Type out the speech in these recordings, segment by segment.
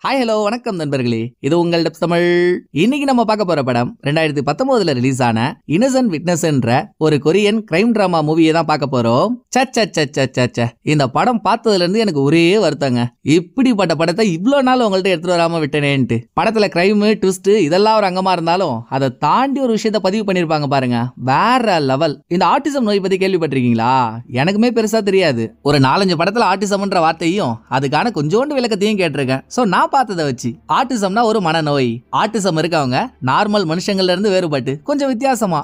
Hi hello வணக்கம் நண்பர்களே, இது உங்கள் டப்ஸ் தமிழ். இன்னைக்கு நம்ம பார்க்க போற படம் 2019 ரிலீஸ் ஆன இன்னசென்ட் விட்னஸ் என்ற ஒரு கொரியன் கிரைம் டிராமா மூவியை தான் பார்க்க போறோம். இந்த படம் பார்த்ததுல இருந்து எனக்கு ஒரே வருத்தங்க. இப்படிப்பட்ட படத்தை இவ்வளவு நாள் உங்கள்ட்ட எடுத்துட்டு வராம விட்டனேன்ட்டு. படத்துல கிரைம் ட்விஸ்ட் இதெல்லாம் ஒரு அங்கமா இருந்தாலும் அதை தாண்டி ஒரு விஷயத்த பதிவு பண்ணிருப்பாங்க பாருங்க, வேற லெவல். இந்த ஆட்டிசம் நோய் பத்தி கேள்விப்பட்டிருக்கீங்களா? எனக்குமே பெருசா தெரியாது. ஒரு 4-5 படத்துல ஆட்டிசம்ன்ற வார்த்தையும் அதுக்கான கொஞ்சோண்டு விளக்கத்தையும் கேட்டிருக்கேன். சோ நான் பார்த்ததை வச்சு ஆட்டிசம்னா ஒரு மனநோய். ஆட்டிசம் இருக்கவங்க நார்மல் மனுஷங்கள்ல இருந்து வேறுபட்டு கொஞ்சம் வித்தியாசமா,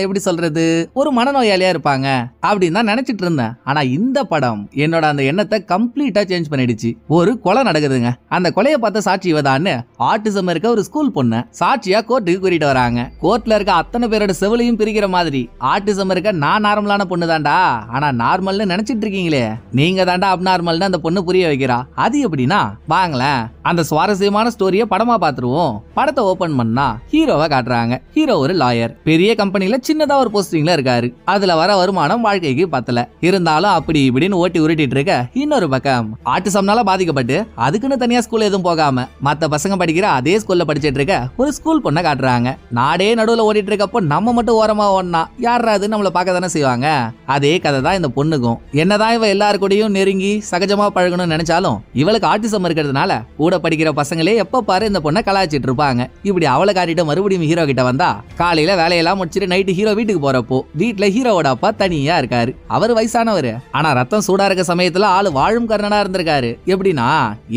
எப்படி சொல்றது, ஒரு மனநோயாளியா இருப்பாங்க அப்படின்னு தான் நினைச்சிட்டு இருந்தேன். ஆனா இந்த படம் என்னோட அந்த எண்ணத்தை கம்ப்ளீட்டா சேஞ்ச் பண்ணிடுச்சு. ஒரு கொலை நடக்குதுங்க. அந்த கொலையை பார்த்த சாட்சி இவதான்னு ஆட்டிசம் இருக்க ஒரு ஸ்கூல் பொண்ணு சாட்சியா கோர்ட்டுக்கு கூட்டிட்டு வராங்க. கோர்ட்ல இருக்க அத்தனை பேரோட செவிலையும் பிரிக்கிற மாதிரி ஆட்டிசம் இருக்க நான் நார்மலான பொண்ணு தான்டா, ஆனா நார்மல்னு நினைச்சிட்டு இருக்கீங்களே நீங்க தான்டா அப்நார்மல்னு அந்த பொண்ணு புரிய வைக்கிறா. அது எப்படின்னா வாங்களேன், அந்த சுவாரஸ்யமான ஸ்டோரியை படமா பாத்துருவோம். படத்தை ஓபன் பண்ணா ஹீரோவை காட்டுறாங்க. ஹீரோ ஒரு லாயர், பெரிய கம்பெனில சின்னதா ஒரு போஸ்டிங்ல இருக்காரு. அதுல வர வருமானம் வாழ்க்கைக்கு பத்தல. இருந்தாலும் அப்படி இப்படின்னு ஓட்டி உருட்டிட்டு இருக்க இன்னொரு பக்கம் ஆட்டிசம்னால பாதிக்கப்பட்டு அதுக்குன்னு தனியா ஸ்கூல் எதுவும் போகாம மத்த பசங்க படிக்கிற அதே ஸ்கூல்ல படிச்சிட்டு இருக்க ஒரு ஸ்கூல் பொண்ணை காட்டுறாங்க. நாடே நடுவுல ஓடிட்டு இருக்கப்போ நம்ம மட்டும் ஓரமா ஓடனா யாராவது நம்மள பார்க்க தானே செய்வாங்க. அதே கதை தான் இந்த பொண்ணுக்கும். என்னதான் இவ எல்லாரு கூடயும் நெருங்கி சகஜமா பழகணும்னு நினைச்சாலும் இவளுக்கு ஆட்டிசம் இருக்கிறதுனால கூட படிக்கிற பசங்களே எப்ப பாரு இந்த பொண்ணை கலாய்ச்சிட்டு இருப்பாங்க. இப்படி அவளை காட்டிட்டு மறுபடியும் ஹீரோ கிட்ட வந்தா காலையில வேலையெல்லாம் முடிச்சிட்டு நைட்டு ஹீரோ வீட்டுக்கு போறப்போ வீட்டுல ஹீரோவோட அப்பா தனியா இருக்காரு. அவர் வயசானவரு, ஆனா ரத்தம் சூடா இருக்க சமயத்துல ஆளு வாழும் கர்ணனா இருந்திருக்காரு. எப்படின்னா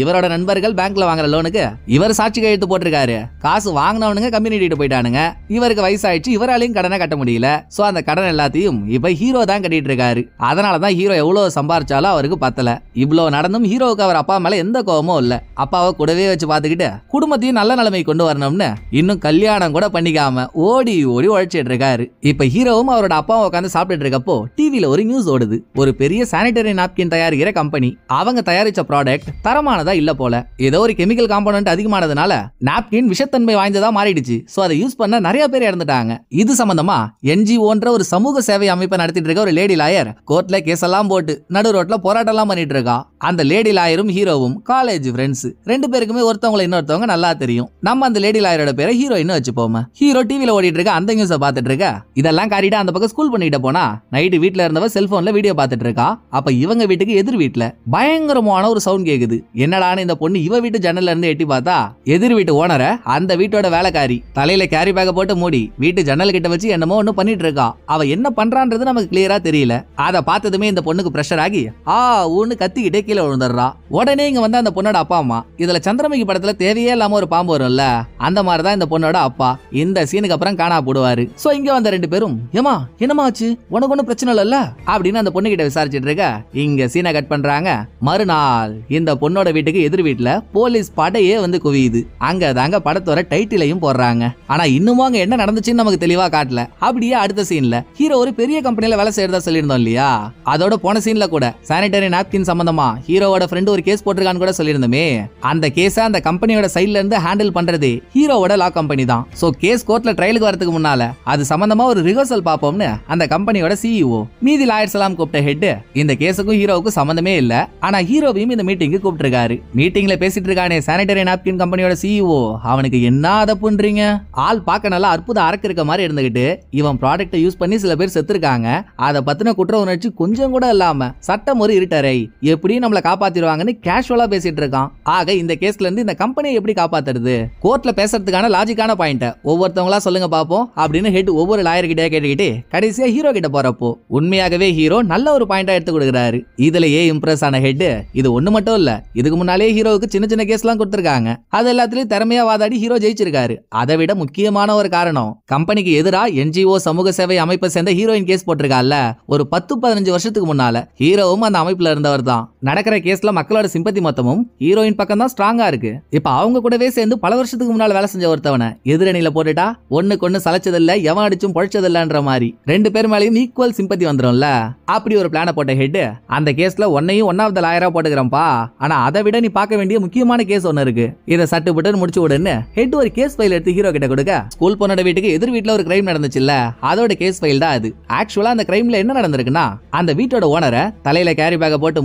இவரோட நண்பர்கள் பேங்க்ல வாங்குற லோனுக்கு இவர் சாட்சி கையெழுத்து போட்டிருக்காரு. காசு வாங்கினவனுங்க கம்யூனிட்டிட்டு போயிட்டானுங்க. இவருக்கு வயசாயிடுச்சு, இவராலையும் கடனை கட்ட முடியல. சோ அந்த கடன் எல்லாத்தையும் இப்ப ஹீரோ தான் கட்டிட்டு இருக்காரு. அதனாலதான் ஹீரோ எவ்வளவு சம்பாரிச்சாலும் அவருக்கு பத்தல. இவ்வளவு நடந்தும் ஹீரோவுக்கு அவர் அப்பா மேல எந்த கோபமும் இல்ல. அப்பாவை கூடவே வச்சு பாத்துக்கிட்டு குடும்பத்தையும் நல்ல நிலைமை கொண்டு வரணும்னு இன்னும் கல்யாணம் கூட பண்ணிக்காம ஓடி ஓடி உழைச்சிட்டு இருக்காரு. இப்ப ஹீரோவும் அவரோட அப்பாவும் உட்காந்து சாப்பிட்டு இருக்கப்போ டிவில ஒரு நியூஸ் ஓடுது. ஒரு பெரிய சானிட்டரி நாப்கின் தயாரிக்கிற கம்பெனி அவங்க தயாரிச்ச ப்ராடக்ட் தரமானதா இல்ல போல. ஏதோ ஒரு கெமிக்கல் காம்பனன்ட் அதிகமானதுனால நாப்கின் விஷத்தன்மை வாய்ந்ததா மாறிடுச்சு. சோ அதை யூஸ் பண்ண நிறைய பேர் இறந்துட்டாங்க. இது சம்பந்தமா NGOன்ற ஒரு சமூக சேவை அமைப்பை நடத்திட்டு இருக்க ஒரு லேடி லாயர் கோர்ட்ல கேஸ் எல்லாம் போட்டு நடு ரோட்ல போராட்டம் எல்லாம் பண்ணிட்டு இருக்கா. அந்த லேடி லாயரும் ஹீரோவும் காலேஜ் ஃப்ரெண்ட்ஸ். ரெண்டு பேருக்குமே ஒருத்தவங்களை இன்னொருத்தவங்க நல்லா தெரியும். நம்ம அந்த லேடி லாயரோட பேரை ஹீரோயின் வச்சுப்போம். ஹீரோ டிவில ஓடிட்டு இருக்க அந்த நியூஸை பார்த்துட்டு இருக்க இதெல்லாம் காரிட்டு அந்த பக்கம் ஸ்கூல் பண்ணிட்டு போனா நைட்டு வீட்டுல இருந்தவ செல்போன்ல வீடியோ பார்த்துட்டு இருக்கா. அப்ப இவங்க வீட்டுக்கு எதிர் வீட்டுல பயங்கரமான ஒரு சவுண்ட் கேக்குது. என்னடான்னு இந்த பொண்ணு இவ வீட்டு ஜன்னல்ல இருந்து எட்டி பார்த்தா எதிர் வீட்டு ஓனரை அந்த வீட்டோட வேலைக்காரி தலையில கேரி பேக்க போட்டு மூடி வீட்டு ஜன்னல் கிட்ட வச்சு என்னமோ ஒண்ணு பண்ணிட்டு இருக்கா. அவ என்ன பண்றான்றது நமக்கு கிளியரா தெரியல. அதை பார்த்ததுமே இந்த பொண்ணுக்கு பிரஷர் ஆகி ஊன்னு கத்திக்கிட்டே கீழே விழுந்துடுறா. உடனே இங்க வந்து அந்த பொண்ணோட அப்பா அம்மா, இதுல சந்திரமுகி படத்துல தேவையே இல்லாம ஒரு பாம்பு வரும்ல, அந்த மாதிரிதான் இந்த பொண்ணோட அப்பா இந்த சீனுக்கு அப்புறம் காணா போடுவாரு. சோ இங்க வந்த ரெண்டு பேரும் ஏமா என்னமா ஆச்சு, உனக்கு ஒன்னும் பிரச்சனை இல்ல அப்படின்னு அந்த பொண்ணு கிட்ட விசாரிச்சுட்டு இருக்க இங்க சீனை கட் பண்றாங்க. மறுநாள் இந்த பொண்ணோட வீட்டுக்கு எதிர் வீட்டுல போலீஸ் படையே வந்து குவியுது. அங்க தாங்க படத்தோட டைட்டிலையும் போடுறாங்க. ஆனா இன்னும் அங்க என்ன நடந்துச்சுன்னு நமக்கு தெளிவா காட்டல. அப்படியே அடுத்த சீன்ல ஹீரோ ஒரு பெரிய கம்பெனில வேலை செய்யறதா சொல்லியிருந்தோம் இல்லையா, அதோட போன சீன்ல கூட சானிட்டரி நாப்கின் சம்பந்தமா ஹீரோவோட ஃப்ரெண்ட் ஒரு கேஸ் போட்டிருக்கான்னு கூட சொல்லியிருந்தோமே. அந்த கேஸ அந்த கம்பெனியோட சைடுல இருந்து ஹேண்டில் பண்றதே ஹீரோவோட லா கம்பெனி தான். சோ கேஸ் கோர்ட்ல ட்ரையலுக்கு வரதுக்கு முன்னால அது சம்பந்தமா ஒரு ரிஹர்சல் பாப்போம்னு அந்த கம்பெனியோட CEO மீதி லாயர்ஸ் எல்லாம் கூப்பிட்ட ஹெட் இந்த கேஸுக்கும் ஹீரோவுக்கும் சம்பந்தமே இல்ல. ஆனா ஹீரோவையும் இந்த மீட்டிங்க்கு கூப்பிட்டிருக்காரு. மீட்டிங்ல பேசிட்டு இருக்கானே சானிட்டரி நாப்கின் கம்பெனியோட CEO, அவனுக்கு என்ன அதப்புன்றீங்க, ஆள் பார்க்க நல்லா அற்புத அரக்கு இருக்க மாதிரி இருந்துகிட்டு இவன் ப்ராடக்ட்டை யூஸ் பண்ணி சில பேர் செத்துருக்காங்க. அதை பத்தின குற்ற உணர்ச்சி கொஞ்சம் கூட இல்லாம சட்டம் ஒரு இருட்டரை எப்படியும் நம்மளை காப்பாத்திடுவாங்கன்னு கேஷுவலா பேசிட்டு இருக்கான். ஆக இந்த கேஸ்ல இருந்து இந்த கம்பெனியை எப்படி காப்பாத்துறது, கோர்ட்ல பேசுறதுக்கான லாஜிக்கான பாயிண்ட ஒவ்வொருத்தவங்களா சொல்லுங்க பாப்போம் அப்படின்னு ஹெட் ஒவ்வொரு லாயர் கிட்ட கேட்டுக்கிட்டு கடைசியா ஹீரோ கிட்ட போறப்போ உண்மையாகவே ஹீரோ நல்ல ஒரு பாயிண்டா எடுத்து கொடுக்குறாரு. இதுலயே இம்ப்ரெஸ் ஆன ஹெட் இது ஒண்ணு மட்டும் இல்ல, இதுக்கு முன்னாலே ஹீரோவுக்கு சின்ன சின்ன கேஸ் எல்லாம் கொடுத்திருக்காங்க. அது எல்லாத்துலயும் திறமையா வாதாடி ஹீரோ ஜெயிச்சிருக்காரு. அதை விட முக்கியமான ஒரு காரணம், கம்பெனிக்கு எதிரா NGO சமூக சேவை அமைப்பை சேர்ந்த ஹீரோயின் கேஸ் போட்டிருக்கால, ஒரு 10-15 வருஷத்துக்கு முன்னால ஹீரோவும் அந்த அமைப்புல இருந்தவர் தான். நடக்கிற கேஸ்ல மக்களோட சிம்பத்தி மொத்தமும் ஹீரோயின் பக்கம் தான் ஸ்ட்ராங்கா இருக்கு. இப்ப அவங்க கூடவே சேர்ந்து பல வருஷத்துக்கு முன்னால வேலை செஞ்ச ஒருத்தவனை எதிரணியில போட்டுட்டா ஒண்ணுக்கு ஒண்ணு சலைச்சதில்ல, எவன் அடிச்சும் பொழைச்சதில்லன்ற மாதிரி ரெண்டு பேர் மேலேயும் ஈக்குவல் சிம்பத்தி வந்துரும்ல. அப்படி ஒரு பிளான போட்ட ஹெட் அந்த கேஸ்ல ஒன்னையும் ஒன் ஆஃப் த லாயரா போட்டுக்கிறப்பா, ஆனா அதை விட நீ பார்க்க வேண்டிய முக்கியமான கேஸ் ஒன்னு இருக்கு, இதை சட்டு புட்டு முடிச்சு விடுன்னு ஹெட் ஒரு கேஸ் ஃபைல் எடுத்து ஹீரோ கிட்ட கொடுக்க, ஸ்கூல் பொண்ணோட வீட்டுக்கு எதிர் வீட்டுல ஒரு கிரைம் நடந்துச்சுல்ல, அதோட கேஸ் ஃபைல் தான் அது. ஆக்சுவலா அந்த கிரைம்ல என்ன நடந்திருக்குன்னா, அந்த வீட்டோட ஓனரை தலையில கேரி பேக்க போட்டு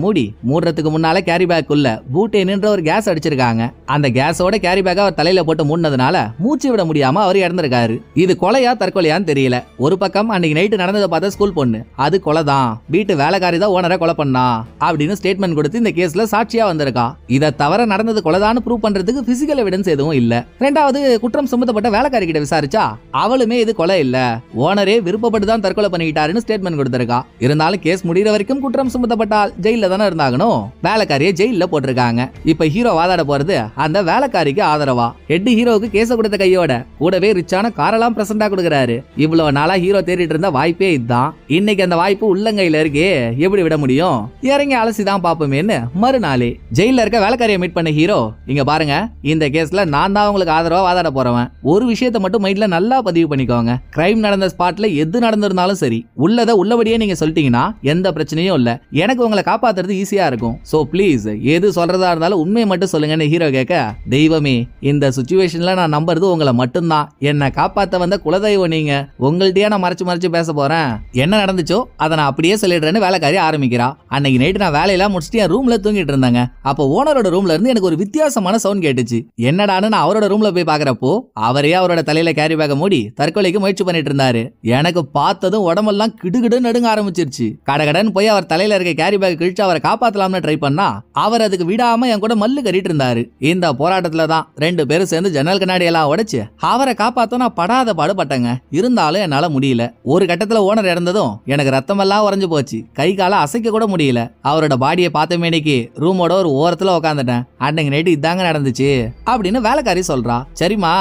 மூடுறதுக்கு முன்னால கேரி பேக் உள்ள பூட்டேன்ன்ற ஒரு கேஸ் அடிச்சிருக்காங்க. அந்த கேஸோட கேரி பேக் அவர் தலையில போட்டு மூடினதுனால மூச்சு விட முடியாம அவர் இறந்திருக்காரு. இது கொலையா தற்கொலையான்னு தெரியல. ஒரு பக்கம் அன்னைக்கு நைட்டு நடந்ததை பார்த்த ஸ்கூல் பொண்ணு அது கொலை தான், வீட்டு வேலைக்காரி தான் ஓனரை கொலை பண்ணா அப்படின்னு ஸ்டேட்மெண்ட் கொடுத்து இந்த கேஸ்ல சாட்சியா வந்திருக்கா. இதை தவிர நடந்தது கொலைதான்னு ப்ரூவ் பண்றதுக்கு பிசிக்கல் எவிடன்ஸ் எதுவும் இல்ல. ரெண்டாவது குற்றம் சுமத்தப்பட்ட வேலைக்காரி கிட்ட விசாரிச்சா அவளுமே இது கொலை இல்ல, ஓனரே விருப்பப்பட்டு தான் தற்கொலை பண்ணிக்கிட்டாருன்னு ஸ்டேட்மெண்ட் கொடுத்திருக்கா. இருந்தாலும் கேஸ் முடிகிற வரைக்கும் குற்றம் சுமத்தப்பட்டால் ஜெயில தானே இருந்தாகணும். வேலைக்காரியை ஜெயில போட்டிருக்காங்க. இப்ப ஹீரோ வாதாட போறது அந்த வேலைக்காரிக்கு ஆதரவா. ஹெட் ஹீரோவுக்கு கேஸ கொடுத்த கையோட கூடவே ரிச்சான காரெல்லாம் பிரசண்டா கொடுக்கறாரு. இவ்வளவு நாளா ஹீரோ தேடிட்டு இருந்த வாய்ப்பே இதுதான். இன்னைக்கு அந்த வாய்ப்பு உள்ளங்கையில இருக்கே, எப்படி விட முடியும்? இறங்கி அலசிதான் பாப்போமேன்னு மறுநாளே ஜெயில இருக்க வேலைக்காரியை மீட் பண்ண ஹீரோ, இங்க பாருங்க, இந்த கேஸ்ல நான் தான் உங்களுக்கு ஆதரவா வாதாட போறவன். ஒரு விஷயத்தை மட்டும் மைண்ட்ல நல்லா பதிவு பண்ணிக்கோங்க. கிரைம் நடந்த ஸ்பாட்ல எது நடந்திருந்தாலும் சரி, உள்ளத உள்ளபடியே நீங்க சொல்லிட்டீங்கன்னா எந்த பிரச்சனையும் இல்ல. எனக்கு உங்களை காப்பாத்துறது ஈஸியா இருக்கும். சோ ப்ளீஸ் எது சொல்றதா இருந்தாலும் உண்மையை மட்டும் சொல்லுங்கன்னு ஹீரோ கேட்க, தெய்வமே, இந்த சிச்சுவேஷன்ல நான் நம்புறது உங்களை மட்டும்தான். என்ன காப்பாத்த வந்த குலதெய்வம் நீங்க. உங்கள்கிட்டயே நான் மறைச்சு பேச போறேன். என்ன நடந்துச்சோ அதை நான் அப்படியே சொல்லிடுறேன்னு வேலைக்காரி ஆரம்பிக்கிறா. அன்னைக்கு நைட்டு நான் வேலையெல்லாம் முடிச்சுட்டு என் ரூம்ல தூங்கிட்டு இருந்தாங்க. அப்போ ஓனரோட ரூம்ல இருந்து எனக்கு ஒரு வித்தியாசமான சவுண்ட் கேட்டுச்சு. என்னடான்னு நான் அவரோட ரூம்ல போய் பாக்குறப்போ அவரே அவரோட தலையில கேரி பேக்க மூடி தற்கொலைக்கு முயற்சி பண்ணிட்டு இருந்தாரு. எனக்கு பார்த்ததும் உடம்பெல்லாம் கிடுகிடு நடுங்க ஆரம்பிச்சிருச்சு. கடகடன் போய் அவர் தலையில இருக்க கேரி பேக் கிழிச்சு அவரை காப்பாத்தலாம்னு ட்ரை பண்ணா அவர் அதுக்கு விடாம என் கூட மல்லு கறிட்டு இருந்தாரு. இந்த போராட்டத்துல தான் 2 பேரும் சேர்ந்து ஜன்னல் கண்ணாடி எல்லாம் உடைச்சு அவரை காப்பாத்த நான் படாத பாடுபட்டங்க. இருந்தாலும் என்னால முடியல. ஒரு கட்டத்துல ஓனர் இறந்ததும் எனக்கு ரத்தம் எல்லாம் உறைஞ்சு போச்சு. கை கால அசைக்க கூட முடியல. அவரோட பாடியை பார்த்த மேனிக்கு ரூமோட ஒரு ஓரத்துல உட்காந்துட்டேன். அன்னைக்கு நைட்டு இதாங்க நடந்துச்சு அப்படின்னு வேலைக்காரி சொல்றா. சரிமா,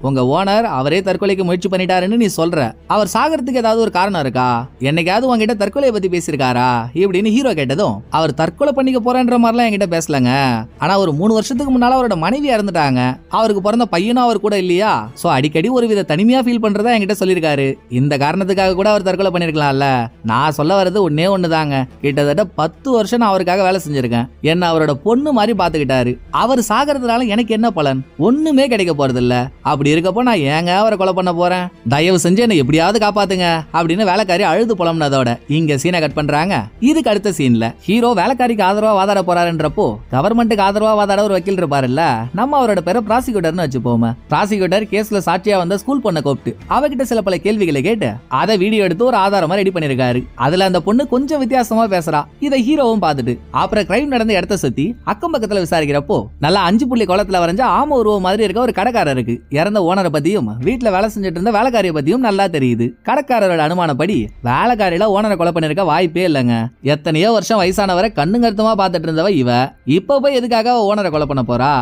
உங்க ஓனர் அவரே தற்கொலைக்கு முயற்சி பண்ணிட்டாருன்னு நீ சொல்ற. அவர் சாகிறதுக்கு ஏதாவது ஒரு காரணம் இருக்கா? என்னைக்காவது உங்ககிட்ட தற்கொலையை பத்தி பேசியிருக்காரா இப்படின்னு ஹீரோ கேட்டதும், அவர் தற்கொலை பண்ணிக்க போறேன்ற மாதிரிலாம் என்கிட்ட பேசலங்க. ஆனா ஒரு 3 வருஷத்துக்கு முன்னால அவரோட மனைவி இறந்துட்டாங்க. அவருக்கு பிறந்த பையனும் அவர் கூட இல்லையா? சோ அடிக்கடி ஒரு வித தனிமையா ஃபீல் பண்றதா என்கிட்ட சொல்லியிருக்காரு. இந்த காரணத்துக்காக கூட அவர் தற்கொலை பண்ணிருக்கலாம்ல. நான் சொல்ல வர்றது ஒன்னே ஒண்ணுதாங்க. கிட்டத்தட்ட 10 வருஷம் நான் அவருக்காக வேலை செஞ்சிருக்கேன். என்ன அவரோட பொண்ணு மாதிரி பாத்துக்கிட்டாரு. அவர் சாகிறதுனால எனக்கு என்ன பலன்? ஒண்ணுமே கிடைக்க போறது இல்ல. அப்படி இருக்கப்போ நான் ஏங்க அவரை கொலை பண்ண போறேன்? தயவு செஞ்சு என்ன எப்படியாவது காப்பாத்துங்க அப்படின்னு வேலைக்காரி அழுது புலம்புனதோட இங்க சீனை கட் பண்றாங்க. இதுக்கு அடுத்த சீன்ல ஹீரோ வேலைக்காரிக்கு ஆதரவா வாதாட போறாருன்றப்போ கவர்மெண்ட்டுக்கு ஆதரவா வாதாட ஒரு வக்கீல் இருப்பாருல்ல, நம்ம அவரோட பேரை ப்ராசிக்யூட்டர்னு வச்சுப்போம். ப்ராசிக்யூட்டர் கேஸ்ல சாட்சியா வந்த ஸ்கூல் பொண்ணை கூப்பிட்டு அவகிட்ட சில பல கேள்விகளை கேட்டு அதை வீடியோ எடுத்து ஒரு ஆதாரமா ரெடி பண்ணிருக்காரு. அதுல அந்த பொண்ணு கொஞ்சம் வித்தியாசமா பேசுறா. இதை ஹீரோவும் பார்த்துட்டு அப்புறம் கிரைம் நடந்த இடத்த சுத்தி அக்கம் பக்கத்துல விசாரிக்கிறப்போ நல்லா 5 புள்ளி கோலத்துல வரைஞ்ச ஆம உருவம் மாதிரி இருக்க ஒரு கடைக்காரருக்கு இறந்த ஓனரை பத்தியும் வீட்டுல வேலை செஞ்சுட்டு இருந்த வேலைக்காரியை பத்தியும் நல்லா தெரியுது. கடைக்காரரோட அனுமானப்படி வேலைக்காரியில ஓனரை கொலை பண்ணிருக்க வாய்ப்பே இல்லைங்க. எத்தனையோ வருஷம் வயசானவரை கண்ணுங்கருத்தமா பார்த்துட்டு இருந்தவ இவ இப்ப போய் எதுக்காக ஓனரை கொலை பண்ண போறா?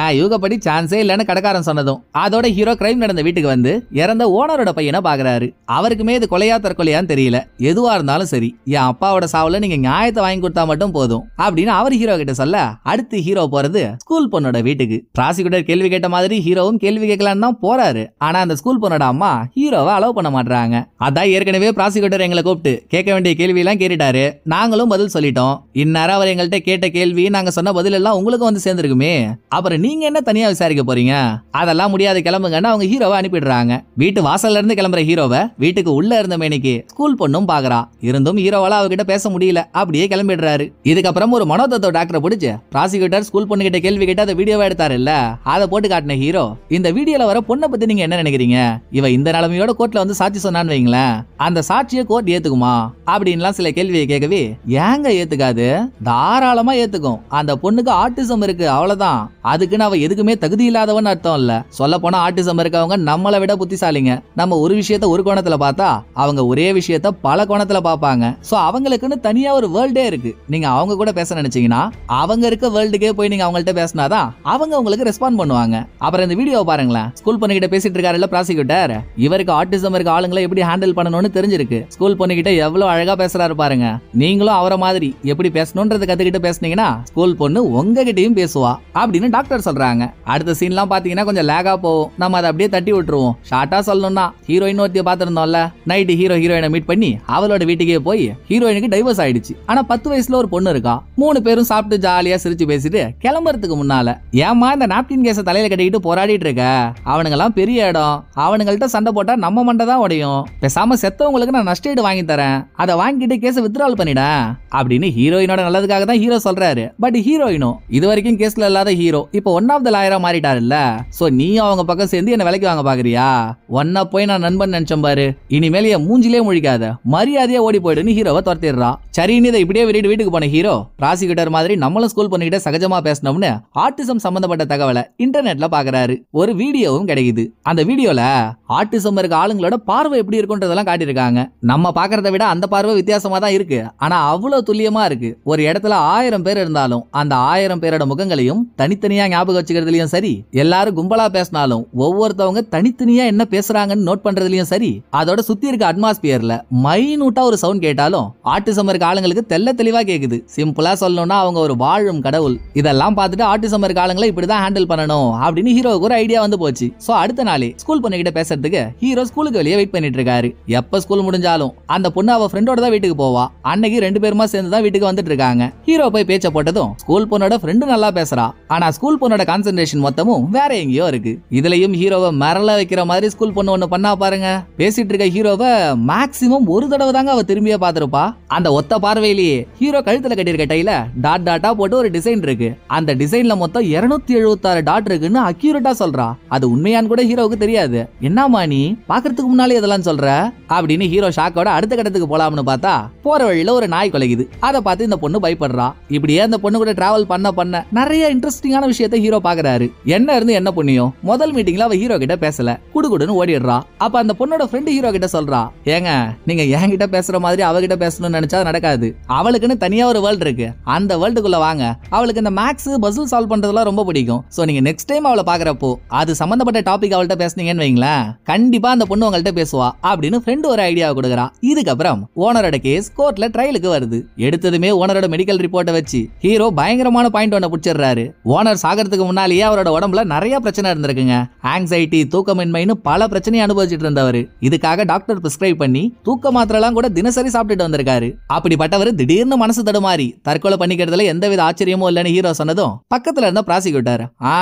ஏன் யூகப்படி சான்ஸே இல்லன்னு கடைக்காரன் சொன்னதும் அதோட ஹீரோ கிரைம் நடந்த வீட்டுக்கு வந்து இறந்த ஓனரோட பையனை பாக்குறாரு. அவருக்குமே இது கொலையா தற்கொலையான்னு தெரியல. எதுவா இருந்தாலும் சரி, என் அப்பாவோட சாவுல நீங்க நியாயத்தை வாங்கி கொடுத்தா மட்டும் போதும் அப்படின்னு அவர் ஹீரோ கிட்ட சொல்ல, அடுத்து ஹீரோ போறது ஸ்கூல் பொண்ணோட வீட்டுக்கு. ப்ராசிக்யூட்டர் கேள்வி கேட்ட மாதிரி ஹீரோவும் கேள்வி கேட்கலான்னு தான் போறாரு. ஆனா அந்த ஸ்கூல் பொண்ணோட அம்மா ஹீரோவை அலோவ் பண்ண மாட்டாங்க. அதான் ஏற்கனவே ப்ராசிக்யூட்டர் எங்களை கூப்பிட்டு கேட்க வேண்டிய கேள்வி எல்லாம் கேட்டுட்டாரு. நாங்களும் பதில் சொல்லிட்டோம். இந்நேரம் அவர் எங்கள்கிட்ட கேட்ட கேள்வி நாங்க சொன்ன பதில் எல்லாம் உங்களுக்கும் வந்து சேர்ந்துருக்குமே. அப்புறம் நீங்க என்ன தனியா விசாரிக்க போறீங்க? அதெல்லாம் முடியாது, கிளம்புங்கன்னு அவங்க ஹீரோவை அனுப்பிடுறாங்க. வீட்டு வாசல்ல இருந்து கிளம்புற ஹீரோவை வீட்டுக்கு உள்ள இருந்த மேனிக்கு ஸ்கூல் பொண்ணும் பாக்குறா. இருந்தும் ஹீரோவால அவகிட்ட பேச முடியல. அப்படியே கிளம்பிடுறாரு. இதுக்கப்புறம் ஒரு மனோதத்துவ டாக்டரை பிடிச்சு ப்ராசிக்யூட்டர் ஸ்கூல் பொண்ணு கிட்ட கேள்வி கேட்டு அதை வீடியோவா எடுத்தாரு இல்ல, அதை போட்டு காட்டின ஹீரோ, இந்த வீடியோல வர பொண்ணை பத்தி நீங்க என்ன நினைக்கிறீங்க? இவ இந்த நிலைமையோட கோர்ட்ல வந்து சாட்சி சொன்னான்னு வைங்களேன், அந்த சாட்சியை கோர்ட் ஏத்துக்குமா அப்படின்லாம் சில கேள்வியை கேட்கவே, ஏங்க ஏத்துக்காது? தாராளமா ஏத்துக்கும். அந்த பொண்ணுக்கு ஆட்டிசம் இருக்கு, அவ்வளவுதான். அதுக்குன்னு அவ எதுக்குமே தகுதி இல்லாதவன் அர்த்தம் இல்ல. சொல்ல போனா ஆட்டிசம் இருக்கவங்க நம்மளை விட புத்திசாலிங்க. நம்ம ஒரு விஷயத்த ஒரு கோணத்துல பார்த்தா அவங்க ஒரே விஷயத்த பல கோணத்துல பாப்பாங்க. சோ அவங்களுக்குன்னு தனியா ஒரு வேர்ல்டே இருக்கு. நீங்க அவங்க கூட பேச நினைச்சீங்கன்னா அவங்க இருக்க வேர்ல்டுக்கே போய் நீங்க அவங்கள்ட்ட பேசினாதான் அவங்க உங்களுக்கு ரெஸ்பாண்ட் பண்ணுவாங்க. அப்புறம் இந்த வீடியோ பாருங்களேன். ஸ்கூல் பொண்ணுகிட்ட பேசிட்டு இருக்காருல்ல ப்ராசிக்யூட்டர், இவருக்கு ஆட்டிசம் இருக்க ஆளுங்களை எப்படி ஹேண்டில் பண்ணணும்னு தெரிஞ்சிருக்கு. ஸ்கூல் பொண்ணுகிட்ட எவ்வளவு அழகா பேசுறாரு பாருங்க. நீங்களும் அவரை மாதிரி எப்படி பேசணும்ன்றது கத்துக்கிட்டு பேசுனீங்கன்னா ஸ்கூல் பொண்ணு உங்ககிட்டயும் பேசுவா அப்படின்னு டாக்டர் சொல்றாங்க. அடுத்த சீன்லாம் பாத்தீங்கன்னா கொஞ்சம் லேகா போகும். நம்ம அதை அப்படியே தட்டி விட்டுருவோம். ஷார்ட்டா சொல்லணும்னா ஹீரோயின் ஒருத்திய பாத்திருந்தோம்ல, நைட்டு ஹீரோயினை மீட் பண்ணி அவளோட வீட்டுக்கே போய் ஹீரோயினுக்கு டைவர்ஸ் ஆயிடுச்சு. ஆனா 10 வயசுல ஒரு பொண்ணு இருக்கா. 3 பேரும் சாப்பிட்டு ஜாலியா சிரிச்சு பேசிட்டு கிளம்புறதுக்கு முன்னால, ஏமா இந்த நாப்கின் கேஸ தலையில கட்டிக்கிட்டு போராடிட்டு இருக்க? அவனுங்க எல்லாம் பெரிய இடம், அவனுங்கள்ட்ட சண்டை போட்டா நம்ம மண்டை தான் உடையும். பேசாம செத்தவங்களுக்கு நான் நஷ்டஈடு வாங்கி தரேன், அதை வாங்கிட்டு கேஸ வித்ட்ரால் பண்ணிட அப்படின்னு ஹீரோயினோட நல்லதுக்காக தான் ஹீரோ சொல்றாரு. பட் ஹீரோயினும் இது வரைக்கும் கேஸ்ல இல்லாத ஹீரோ இப்ப ஒன் ஆஃப் த லாயரா மாறிட்டாருல்ல. சோ நீ அவங்க பக்கம் சேர்ந்து என்ன விலைக்கு வாங்க பாக்குறியா? ஒன்னா போய் நான் நண்பன் நினைச்சேன் பாரு, இனிமேல் என் மூஞ்சிலே முழிக்காத, மரியாதையா ஓடி போயிடுன்னு ஹீரோவை துரத்திடுறா. சரின்னு இதை இப்படியே விட்டுட்டு வீட்டுக்கு போன ஹீரோ ப்ராசிக்யூட்டர் மாதிரி நம்மளும் ஸ்கூல் பண்ணிக்கிட்ட சகஜமா பேசணும்னு ஆட்டிசம் சம்பந்தப்பட்ட தகவலை இன்டர்நெட்ல பாக்குறாரு. ஒரு வீடியோவும் கிடைக்குது. அந்த வீடியோல ஆட்டிசம் இருக்க ஆளுங்களோட பார்வை எப்படி இருக்குன்றதெல்லாம் காட்டியிருக்காங்க. நம்ம பாக்குறத விட அந்த பார்வை வித்தியாசமா தான் இருக்கு. ஆனா அவ்வளவு துல்லியமா இருக்கு. ஒரு இடத்துல 1000 பேர் இருந்தாலும் அந்த 1000 பேரோட முகங்களையும் தனித்தனியா ஞாபகம் வச்சுக்கிறதுலயும் சரி, எல்லாரும் கும்பலா பேசினாலும் ஒவ்வொருத்தவங்க தனித்தனியா என்ன பேசுறாங்கன்னு நோட் பண்றதுலயும் சரி, அதோட சுத்தி இருக்க அட்மாஸ்பியர்ல மைனூட்டா ஒரு சவுண்ட் கேட்டாலும் ஆட்டிசம் இருக்க ஆளுங்களுக்கு தெல்ல தெளிவா கேக்குது. சிம்பிளா சொல்லணும்னா அவங்க ஒரு வாழும் கடவுள். இதெல்லாம் பார்த்துட்டு ஆட்டிசம் இருக்க ஆளுங்களை இப்படிதான் ஹேண்டில் பண்ணணும் அப்படின்னு ஹீரோவுக்கு ஒரு ஐடியா வந்து போச்சு. சோ அடுத்த நாளே ஸ்கூல் பொண்ணுகிட்ட பேசுறதுக்கு ஹீரோ ஸ்கூலுக்கு வெளியே வெயிட் பண்ணிட்டு இருக்காரு. எப்ப ஸ்கூல் முடிஞ்சாலும் அந்த பொண்ணு அவ ஃப்ரெண்டோட தான் வீட்டுக்கு போவா. அன்னைக்கு 2 பேருமா சேர்ந்து தான் வீட்டுக்கு வந்துட்டு இருக்காங்க. ஹீரோ போய் பேச்ச போட்டதும் ஸ்கூல் பொண்ணோட ஃப்ரெண்டு நல்லா பேசுறா. ஆனா ஸ்கூல் பொண்ணோட கான்சென்ட்ரேஷன் மொத்தமும் வேற எங்கேயோ இருக்கு. இதுலயும் ஹீரோவை மரல வைக்கிற மாதிரி ஸ்கூல் பொண்ணு ஒண்ணு பண்ணா பாருங்க. பேசிட்டு இருக்க ஹீரோவை மேக்ஸிமம் ஒரு தடவை தாங்க அவ திரும்பியே பாத்திருப்பா. அந்த ஒத்த பார்வையிலேயே ஹீரோ கழுத்துல கட்டியிருக்க டைல டாட் டாட்டா போட்டு ஒரு டிசைன் இருக்கு. அந்த டிசைன்ல மொத்தம் 276 டாட் இருக்குன்னு அக்யூரேட்டா சொல்றா. அது உண்மையான்னு கூட ஹீரோவுக்கு தெரியாது. என்னமா நீ பாக்குறதுக்கு முன்னாலே இதெல்லாம் சொல்ற அப்படின்னு ஹீரோ ஷாக்கோட அடுத்த கட்டத்துக்கு போலாம்னு பார்த்தா போற வழியில ஒரு நாய் கொலைக்குது. அதை பார்த்து இந்த பொண்ணு பயப்படுறா. இப்படியே அந்த பொண்ணு கூட டிராவல் பண்ண நிறைய இன்ட்ரெஸ்டிங்கான விஷயத்தை ஹீரோ பாக்குறாரு. என்ன இருந்து என்ன புண்ணியம், முதல் மீட்டிங்ல அவ ஹீரோ கிட்ட பேசல, குடுகுடுன்னு ஓடிடுறா. அப்ப அந்த பொண்ணோட ஃப்ரெண்ட் ஹீரோ கிட்ட சொல்றா, ஏங்க நீங்க என்கிட்ட பேசுற மாதிரி அவகிட்ட பேசணும்னு நினைச்சா நடக்காது. அவளுக்குன்னு தனியா ஒரு வேர்ல்ட் இருக்கு. அந்த வேர்ல்டுக்குள்ள வாங்க. அவளுக்கு இந்த மேக்ஸ் பசில் சால்வ் பண்றதுலாம் ரொம்ப பிடிக்கும். சோ நீங்க நெக்ஸ்ட் டைம் அவளை பாக்குறப்போ அது சம்பந்தப்பட்ட டாபிக் அவள்கிட்ட பேசுனீங்கன்னு வைங்களேன், கண்டிப்பா அந்த பொண்ணு உங்கள்கிட்ட பேசுவா அப்படின்னு ஃப்ரெண்ட் ஒரு ஐடியாவை கொடுக்குறா. இதுக்கப்புறம் ஓனரோட கேஸ் கோர்ட்ல ட்ரையலுக்கு வருது. எடுத்ததுமே ஓனரோட மெடிக்கல் ரிப்போர்ட்டை வச்சு ஹீரோ பயங்கரமான பாயிண்ட் ஒண்ண பிடிச்சிடுறாரு. ஓனர் சாகிறதுக்கு முன்னாலேயே அவரோட உடம்புல நிறைய பிரச்சனை இருந்திருக்குங்க. ஆங்ஸைட்டி, தூக்கமின்மைன்னு பல பிரச்சனையை அனுபவிச்சுட்டு இருந்தவர். இதுக்காக டாக்டர் பிரிஸ்கிரைப் பண்ணி தூக்க மாத்திரைலாம் கூட தினசரி சாப்பிட்டுட்டு வந்திருக்காரு. அப்படிப்பட்டவர் திடீர்னு மனசு தடுமாறி தற்கொலை பண்ணிக்கிறதுல எந்தவித ஆச்சரியமும் இல்லைன்னு ஹீரோ சொன்னதும் பக்கத்துல இருந்த ப்ராசிக்யூட்டர்,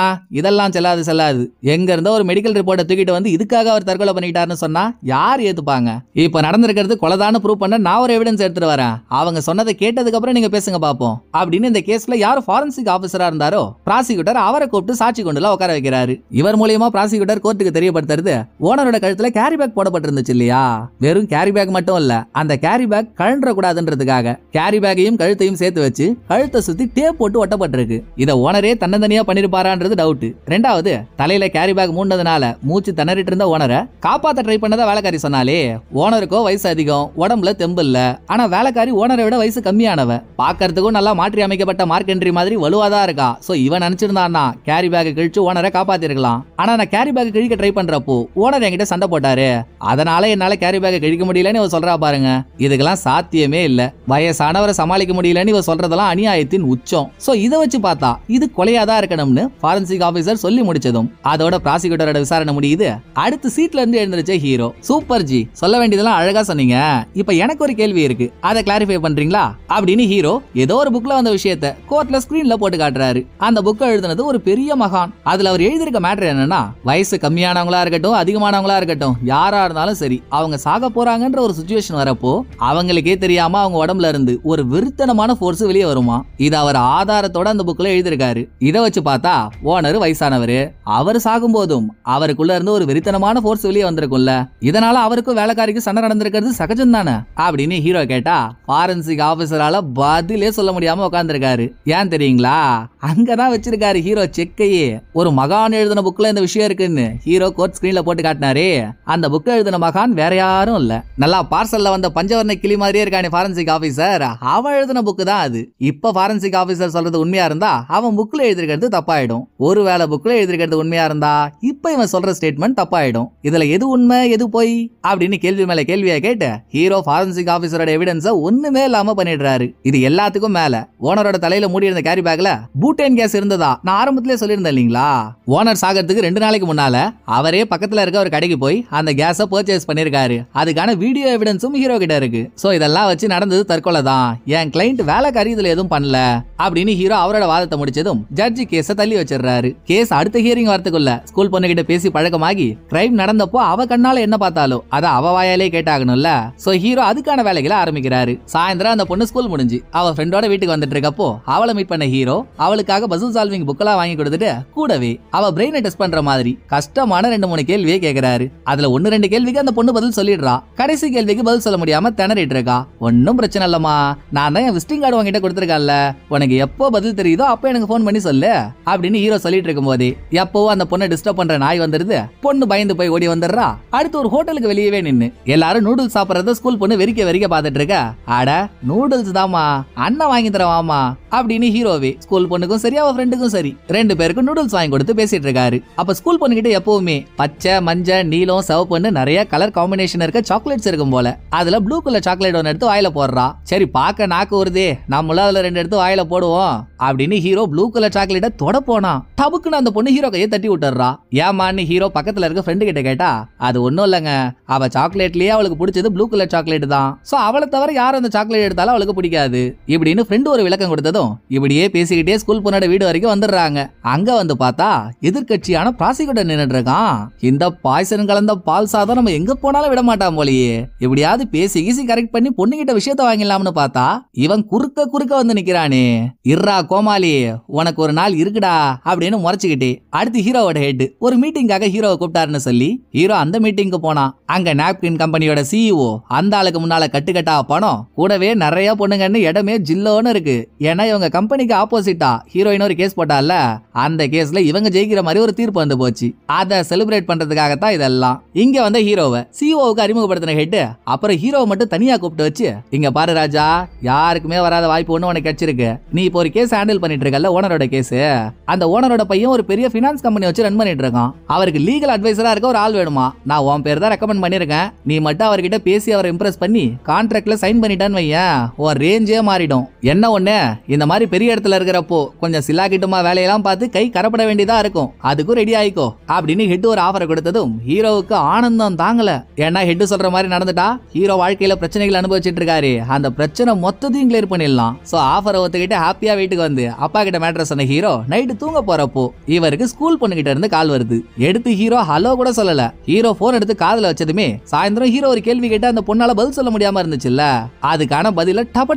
இதெல்லாம் செல்லாது, எங்க இருந்த ஒரு மெடிக்கல் ரிப்போர்ட்டை தூக்கிட்டு வந்து இதுக்காக அவர் தற்கொலை பண்ணிட்டாருன்னு சொன்னா யார் ஏத்துப்பாங்க? இப்ப நடந்திருக்கிறது கொலைதான்னு ப்ரூவ் பண்ண நான் ஒரு எவிடன்ஸ் எடுத்துட்டு வரேன். அவங்க சொன்னதை கேட்டதுக்கு அப்புறம் நீங்க பேசுங்க பாப்போம் அப்படின்னு இந்த கேஸ்ல யார் ஃபாரன்சிக் ஆபீசரா இருந்தாரோ ப்ராசிக்யூட்டர் அவரை கூப்பிட்டு சாட்சி கொண்டுல உட்கார வைக்கிறாரு. இவர் மூலமா ப்ராசிக்யூட்டர் கோர்ட்டுக்கு தெரியப்படுத்துறது ஓனரோட கழுத்துல கேரி பேக் போடப்பட்டிருந்துச்சு இல்லையா? வெறும் கேரி பேக் மட்டும் இல்ல, அந்த கேரி பேக் கழன்ற கூடாதுன்றதுக்காக கேரி பேக்கையும் கழுத்தையும் சேர்த்து வச்சு கழுத்தை சுத்தி டேப் போட்டு ஒட்டப்பட்டிருக்கு. இத ஓனரே தன்னந்தனியா பண்ணிருப்பாரான்றது டவுட். ரெண்டாவது, தலையில கேரி பேக் மூண்டதுனால மூச்சு திணறிட்டு இருந்த ஓனரை காப்பாத்த ட்ரை பண்ணதா வேலைக்காரி சொன்னாலே. ஓனருக்கோ வயசு அதிகம், உடம்புல தெம்பு இல்ல. ஆனா வேலைக்காரி ஓனரை விட வயசு கம்மியானவ. பாக்கிறதுக்கும் நல்லா மாற்றி அமைக்கப்பட்ட மார்க் என்ட்ரி மாதிரி வலுவாதான் இருக்கா. சோ இவன் நினைச்சிருந்தான்னா கேரி பேக் கிழிச்சு ஓனரை காப்பாத்திருக்கலாம். ஆனா நான் கேரி பேக் கிழிக்க ட்ரை பண்றப்போ ஓனர் என்கிட்ட சண்டை போட்டாரு, அதனால என்னால கேரி பேக் கிழிக்க முடியலன்னு இவ சொல்றா பாருங்க. இதுக்கெல்லாம் சாத்தியமே இல்ல. வயசானவரை சமாளிக்க முடியலன்னு இவ சொல்றதெல்லாம் அநியாயத்தின் உச்சம். சோ இதை வச்சு பார்த்தா இது கொலையாதான் இருக்கணும்னு ஃபாரன்சிக் ஆபீசர் சொல்லி முடிச்சதும் அதோட ப்ராசிக்யூட்டரோட விசாரணை முடியுது. அடுத்து சீட்ல இருந்து எழுந்திருச்ச ஹீரோ, சூப்பர் ஜி, சொல்ல வேண்டியதெல்லாம் அழகா சொன்னீங்க. இப்ப எனக்கு ஒரு கேள்வி இருக்கு, அதை கிளாரிஃபை பண்றீங்களா அப்படின்னு ஹீரோ ஏதோ ஒரு புக்ல வந்த விஷயத்தை கோர்ட்ல ஸ்கிரீன்ல போட்டு காட்டுறாரு. அந்த புக்கை எழுதுனது ஒரு பெரிய மகான். அதுல அவர் எழுதியிருக்க மேட்டர் என்னன்னா, வயசு கம்மியானவங்களா இருக்கட்டும் அதிகமானவங்களா இருக்கட்டும் யாரா இருந்தாலும் சரி, அவங்க சாக போறாங்கன்ற ஒரு சிச்சுவேஷன் வரப்போ அவங்களுக்கே தெரியாம அவங்க உடம்புல இருந்து ஒரு வெறித்தனமான ஃபோர்ஸ் வெளியே வருமா. இது அவர் ஆதாரத்தோட அந்த புக்ல எழுதியிருக்காரு. இதை வச்சு பார்த்தா ஓனர் வயசானவரு, அவர் சாகும் போதும் அவருக்குள்ள இருந்து ஒரு வெறித்தனமான ஃபோர்ஸ் வெளியே வந்திருக்கும்ல. இதனால அவருக்கும் வேலைக்காரிக்கு சண்டை நடந்திருக்கிறது சகஜம் தானே அப்படின்னு ஹீரோ கேட்டா ஃபாரன்சிக் ஆபீசரால பதிலே சொல்ல முடியாம உட்கார்ந்திருக்காரு. ஏன் தெரியுங்களா? அங்கதான் வச்சிருக்காரு ஹீரோ செக்கையே. ஒரு மகான் எழுதின புக்ல இந்த விஷயம் இருக்குன்னு ஹீரோ கோர்ட் ஸ்கிரீன்ல போட்டு காட்டினாரே. அந்த புக் எழுதின மகான் வேற யாரும் இல்ல, நல்லா பார்சல்ல வந்த பஞ்சவர்ண கிளி மாதிரியே இருக்கானே ஃபாரன்சிக் ஆபீசர், அவன் எழுதின புக்கு தான் அது. இப்ப ஃபாரன்சிக் ஆபீசர் சொல்றது உண்மையா இருந்தா அவன் புக்ல எழுதிருக்கிறது தப்பாயிடும். ஒருவேளை புக்ல எழுதிருக்கிறது உண்மையா இருந்தா இப்ப இவன் சொல்ற ஸ்டேட்மெண்ட் தப்பாயிடும். இதுல எது உண்மை எது போய் அப்படின்னு கேள்வி மேல கேள்வியா கேட்டு ஹீரோ ஃபாரன்சிக் ஆபீசரோட எவிடன்ஸ ஒண்ணுமே இல்லாம பண்ணிடுறாரு. இது எல்லாத்துக்கும் மேல ஓனரோட தலையில மூடி இருந்த கேரி பேக்ல பூட்டேன் கேஸ் இருந்ததா நான் ஆரம்பத்திலே சொல்லியிருந்தேன் இல்லீங்களா? ஓனர் சாகிறதுக்கு 2 நாளைக்கு முன்னால அவரே பக்கத்துல இருக்க ஒரு கடைக்கு போய் அந்த கேஸ பர்ச்சேஸ் பண்ணிருக்காரு. அதுக்கான வீடியோ எவிடன்ஸும் ஹீரோ கிட்ட இருக்கு. சோ இதெல்லாம் வச்சு நடந்தது தற்கொலை தான், என் கிளைண்ட் வேலைக்காரி இதுல எதுவும் பண்ணல அப்படின்னு ஹீரோ அவரோட வாதத்தை முடிச்சதும் ஜட்ஜி கேஸ தள்ளி வச்சிடுறாரு. கேஸ் அடுத்த ஹியரிங் வரதுக்குள்ள ஸ்கூல் பொண்ணு கிட்ட பேசி பழக்கமாகி கிரைம் நடந்தப்போ அவ கண்ணால என்ன பார்த்தாலோ அத அவ வாயாலே கேட்டாகணும்ல. சோ ஹீரோ அதுக்கான வேலைகளை ஆரம்பிக்கிறாரு. சாயந்தரம் அந்த பொண்ணு ஸ்கூல் முடிஞ்சு அவ ஃப்ரெண்டோட வீட்டுக்கு வந்துட்டு இருக்கப்போ அவளை மீட் பண்ண ஹீரோ அவளுக்கு அவளுக்காக பசில் சால்விங் புக்கெல்லாம் வாங்கி கொடுத்துட்டு கூடவே அவ பிரெயினை டெஸ்ட் பண்ற மாதிரி கஷ்டமான 2-3 கேள்வியே கேக்குறாரு. அதுல 1-2 கேள்விக்கு அந்த பொண்ணு பதில் சொல்லிடுறா. கடைசி கேள்விக்கு பதில் சொல்ல முடியாம திணறிட்டு இருக்கா. ஒன்னும் பிரச்சனை இல்லம்மா, நான் தான் என் விசிட்டிங் கார்டு வாங்கிட்ட கொடுத்துருக்கேன்ல, உனக்கு எப்போ பதில் தெரியுதோ அப்ப எனக்கு போன் பண்ணி சொல்லு அப்படின்னு ஹீரோ சொல்லிட்டு இருக்கும் போதே எப்பவோ அந்த பொண்ணை டிஸ்டர்ப் பண்ற நாய் வந்துருது. பொண்ணு பயந்து போய் ஓடி வந்துடுறா. அடுத்து ஒரு ஹோட்டலுக்கு வெளியவே நின்னு எல்லாரும் நூடுல்ஸ் சாப்பிடறத ஸ்கூல் பொண்ணு வெறிக்க பாத்துட்டு இருக்க. அட நூடுல்ஸ் தாமா, அண்ணன் வாங்கி தரவாமா அப்படின்னு ஹீரோவே ஸ்கூல் பொண்ணுக்கும் சரி அவ ஃப்ரெண்டுக்கும் சரி 2 பேருக்கும் நூடுல்ஸ் வாங்கி கொடுத்து பேசிட்டு இருக்காரு. அப்ப ஸ்கூல் பொண்ணு கிட்ட எப்பவுமே பச்சை, மஞ்சள், நீலம், சிவப்புன்னு நிறைய கலர் காம்பினேஷன் இருக்க சாக்லேட்ஸ் இருக்கும் போல. அதுல ப்ளூ கலர் சாக்லேட் ஒன்னு எடுத்து வாயில போடுறா. சரி பாக்க நாக்கு வருதே, நம்மளும் அதுல 2 எடுத்து வாயில போடுவோம் அப்படின்னு ஹீரோ ப்ளூ கலர் சாக்லேட்ட தொட போனா டபுக்குன்னு அந்த பொண்ணு ஹீரோ கையை தட்டி விட்டுறா. ஏமான்னு ஹீரோ பக்கத்துல இருக்க ஃப்ரெண்டு கிட்ட கேட்டா, அது ஒண்ணும் இல்லங்க, அவ சாக்லேட்லயே அவளுக்கு பிடிச்சது ப்ளூ கலர் சாக்லேட் தான். சோ அவளை தவிர யார் அந்த சாக்லேட் எடுத்தாலும் அவளுக்கு பிடிக்காது இப்படின்னு ஃப்ரெண்டு ஒரு விளக்கம் கொடுத்ததும் இப்படியே பேசிக்கிட்டே ஸ்கூல் பொண்ணோட வீடு வரைக்கும் வந்துடுறாங்க. அங்க வந்து பார்த்தா எதிர்கட்சியான ப்ராசிக்யூட்டர் நின்னுட்டு இருக்கான். இந்த பாய்சன் கலந்த பால் சாதம் நம்ம எங்க போனாலும் விட மாட்டான் போலயே, எப்படியாவது பேசி ஈஸி கரெக்ட் பண்ணி பொண்ணுகிட்ட விஷயத்த வாங்கிடலாம்னு பார்த்தா இவன் குறுக்க வந்து நிக்கிறானே. இர்ரா கோமாளி, உனக்கு ஒரு நாள் இருக்குடா அப்படின்னு முறைச்சுக்கிட்டே அடுத்து ஹீரோவோட ஹெட் ஒரு மீட்டிங்காக ஹீரோவை கூப்பிட்டாருன்னு சொல்லி ஹீரோ அந்த மீட்டிங்க்கு போனா. அங்க நாப்கின் கம்பெனியோட சிஇஓ அந்த ஆளுக்கு முன்னால கட்டுக்கட்டா பணம், கூடவே நிறைய பொண்ணுங்கன்னு இடமே ஜில்லோன்னு இருக்கு. ஏன்னா இவங்க கம்பெனிக்கு ஆப்போசிட்டா ஹீரோயின் ஒரு கேஸ் போட்டால, அந்த கேஸ்ல இவங்க ஜெயிக்கிற மாதிரி ஒரு தீர்ப்பு வந்து போச்சு. அதை செலிப்ரேட் பண்றதுக்காகத்தான் இதெல்லாம். இங்க வந்த ஹீரோவை சிஇஓவுக்கு அறிமுகப்படுத்தின ஹெட் அப்புறம் ஹீரோவை மட்டும் தனியா கூப்பிட்டு வச்சு, இங்க பாரு ராஜா, யாருக்குமே வராத வாய்ப்பு ஒண்ணு உனக்கு கிடைச்சிருக்கு. நீ இப்போ ஒரு கேஸ் ஹேண்டில் பண்ணிட்டு இருக்கல, ஓனரோட கேஸ். அந்த ஓனரோட பையன் ஒரு பெரிய பினான்ஸ் கம்பெனி வச்சு ரன் பண்ணிட்டு இருக்கான். அவருக்கு லீகல் அட்வைசரா இருக்க ஒரு ஆள் வேணுமா. நான் உன் பேர் தான் ரெக்கமெண்ட் பண்ணிருக்கேன். நீ மட்டும் அவர்கிட்ட பேசி அவரை இம்ப்ரெஸ் பண்ணி கான்ட்ராக்ட்ல சைன் பண்ணிட்டான்னு வையேன், உன் ரேஞ்சே மாறிடும். என்ன ஒண்ணு, இந்த மாதிரி பெரிய இடத்துல இருக்கிறப்போ கொஞ்சம் சில்லாக்கிட்டுமா வேலையெல்லாம் பார்த்து கை கரப்பட வேண்டியதா இருக்கும், அதுக்கும் ரெடி ஆயிக்கோ அப்படின்னு ஹெட் ஒரு ஆஃபரை கொடுத்ததும் ஹீரோவுக்கு ஆனந்தம் தாங்கல. ஏன்னா ஹெட் சொல்ற மாதிரி நடந்துட்டா ஹீரோ வாழ்க்கையில பிரச்சனைகள் அனுபவிச்சுட்டு இருக்காரு, அந்த பிரச்சனை மொத்தத்தையும் கிளியர் பண்ணிடலாம். சோ ஆஃபரை ஒத்துக்கிட்டு ஹாப்பியா வீட்டுக்கு வந்து அப்பா கிட்ட மேட்ரு சொன்ன ஹீரோ நைட்டு தூங்க போறப்போ இவருக்கு ஸ்கூல் பொண்ணு கிட்ட இருந்து கால் வருது. எடுத்து ஹீரோ ஹலோ கூட சொல்லல. ஹீரோ போன் எடுத்து காதுல வச்சதுமே சாயந்தரம் ஹீரோ ஒரு கேள்வி கேட்டு அந்த பொண்ணால பதில் சொல்ல முடியாம இருந்துச்சுல்ல, அதுக்கான பதில டப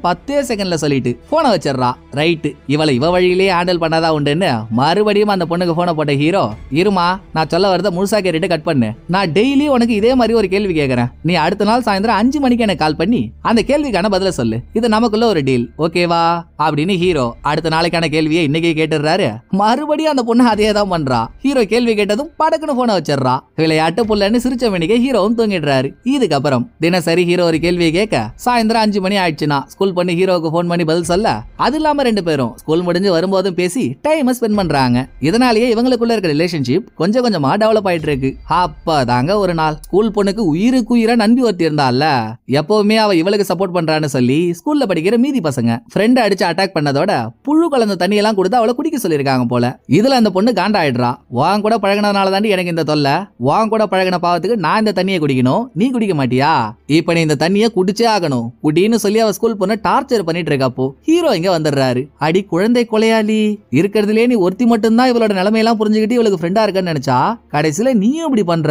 10 செகண்ட்ல சொல்லிட்டு போனை வச்சிடறா. ரைட், இவளை இவ வழியிலேயே ஹேண்டில் பண்ணாதா உண்டுன்னு மறுபடியும் அந்த பொண்ணுக்கு போனை போட்ட ஹீரோ, இருமா நான் சொல்ல வரத முழுசா கேட்டுட்டு கட் பண்ணு. நான் டெய்லி உனக்கு இதே மாதிரி ஒரு கேள்வி கேட்கறேன், நீ அடுத்த நாள் சாயந்தரம் 5 மணிக்கு எனக்கு கால் பண்ணி அந்த கேள்விக்கான பதில சொல்லு, இது நமக்குள்ள ஒரு டீல், ஓகேவா அப்படின்னு ஹீரோ அடுத்த நாளைக்கான கேள்வியை இன்னைக்கு கேட்டுறாரு. மறுபடியும் அந்த பொண்ணு அதே தான் பண்றா. ஹீரோ கேள்வி கேட்டதும் படக்குன்னு போனை வச்சிடறா. விளையாட்டு புள்ளன்னு சிரிச்ச மணிக்கு ஹீரோவும் தூங்கிடுறாரு. இதுக்கப்புறம் தினசரி ஹீரோ ஒரு கேள்வியை கேட்க சாயந்தரம் 5 மணி ஆயிடுச்சுன்னா ஸ்கூல் பண்ணி ஹீரோவுக்கு போன் பண்ணி பதில் சொல்ல, அது இல்லாம 2 பேரும் ஸ்கூல் முடிஞ்சு வரும்போதும் பேசி டைம் ஸ்பெண்ட் பண்றாங்க. இதனாலேயே இவங்களுக்குள்ள இருக்க ரிலேஷன்ஷிப் கொஞ்சம் கொஞ்சமா டெவலப் ஆயிட்டு இருக்கு. அப்பதாங்க ஒரு நாள் ஸ்கூல் பொண்ணுக்கு உயிருக்கு உயிரா நம்பி ஒருத்தி இருந்தால, எப்பவுமே அவ இவளுக்கு சப்போர்ட் பண்றான்னு சொல்லி ஸ்கூல்ல படிக்கிற மீதி பசங்க ஃப்ரெண்ட் அடிச்சு அட்டாக் பண்ணதோட புழு கலந்த தண்ணி எல்லாம் கொடுத்து அவளை குடிக்க சொல்லிருக்காங்க போல. இதுல அந்த பொண்ணு காண்டா ஆயிடுறா. வாங்க கூட பழகினதுனால தாண்டி எனக்கு இந்த தொல்லை, வாங்க கூட பழகின பாவத்துக்கு நான் இந்த தண்ணியை குடிக்கணும், நீ குடிக்க மாட்டியா, இப்ப நீ இந்த தண்ணியை குடிச்சே ஆகணும் குடின்னு சொல்லி அவ ஸ்கூல் பொண்ணு டார்ச்சர் பண்ணிட்டு இருக்கப்போ ஹீரோ இங்க வந்துடுறாரு. அடி குழந்தை கொலையாளி, இருக்கிறதுலே நீ ஒருத்தி மட்டும்தான் இவளோட நிலைமையெல்லாம் புரிஞ்சுக்கிட்டு இவளுக்கு ஃப்ரெண்டா இருக்கன்னு நினைச்சா கடைசியில நீயும் இப்படி பண்ற,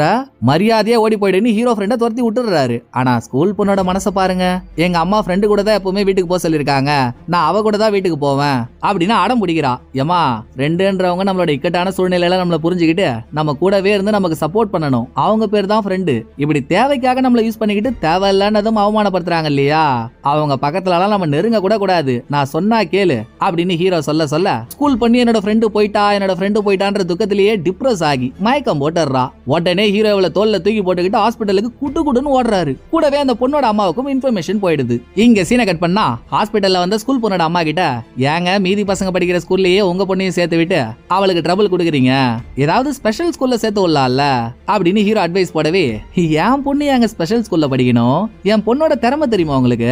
மரியாதையா ஓடி போயிடுன்னு ஹீரோ ஃப்ரெண்டை துரத்தி விட்டுறாரு. ஆனா ஸ்கூல் பொண்ணோட மனசை பாருங்க, எங்க அம்மா ஃப்ரெண்டு கூட தான் எப்பவுமே வீட்டுக்கு போக சொல்லிருக்காங்க, நான் அவ கூட தான் வீட்டுக்கு போவேன் அப்படின்னு அடம் பிடிக்கிறா. ஏமா ஃப்ரெண்டுன்றவங்க நம்மளோட இக்கட்டான சூழ்நிலையில நம்மள புரிஞ்சுக்கிட்டு நம்ம கூடவே இருந்து நமக்கு சப்போர்ட் பண்ணணும், அவங்க பேர் தான் ஃப்ரெண்டு. இப்படி தேவைக்காக நம்மள யூஸ் பண்ணிக்கிட்டு தேவையில்லானதும் அவமானப்படுத்துறாங்க இல்லையா, அவங்க பக்கத்துல எல்லாம் நம்ம நெருங்க கூட கூடாது, நான் சொன்னா கேளு அப்படின்னு ஹீரோ சொல்ல சொல்ல ஸ்கூல் பண்ணி என்னோட ஃப்ரெண்டு போயிட்டான்ற துக்கத்திலேயே டிப்ரஸ் ஆகி மயக்கம் போட்டுறா. உடனே ஹீரோ இவள தோல்ல தூக்கி போட்டுக்கிட்டு ஹாஸ்பிட்டலுக்கு குடுன்னு ஓடுறாரு. கூடவே அந்த பொண்ணோட அம்மாவுக்கும் இன்ஃபர்மேஷன் போயிடுது. இங்க சீனை கட் பண்ணா ஹாஸ்பிட்டல்ல வந்த ஸ்கூல் பொண்ணோட அம்மா கிட்ட, ஏங்க மீதி பசங்க படிக்கிற ஸ்கூல்லயே உங்க பொண்ணையும் சேர்த்து விட்டு அவளுக்கு ட்ரபிள் கொடுக்குறீங்க, ஏதாவது ஸ்பெஷல் ஸ்கூல்ல சேர்த்து விடலாம்ல அப்படின்னு ஹீரோ அட்வைஸ் போடவே, என் பொண்ணு எங்க ஸ்பெஷல் ஸ்கூல்ல படிக்கணும், என் பொண்ணோட திறமை தெரியுமா உங்களுக்கு,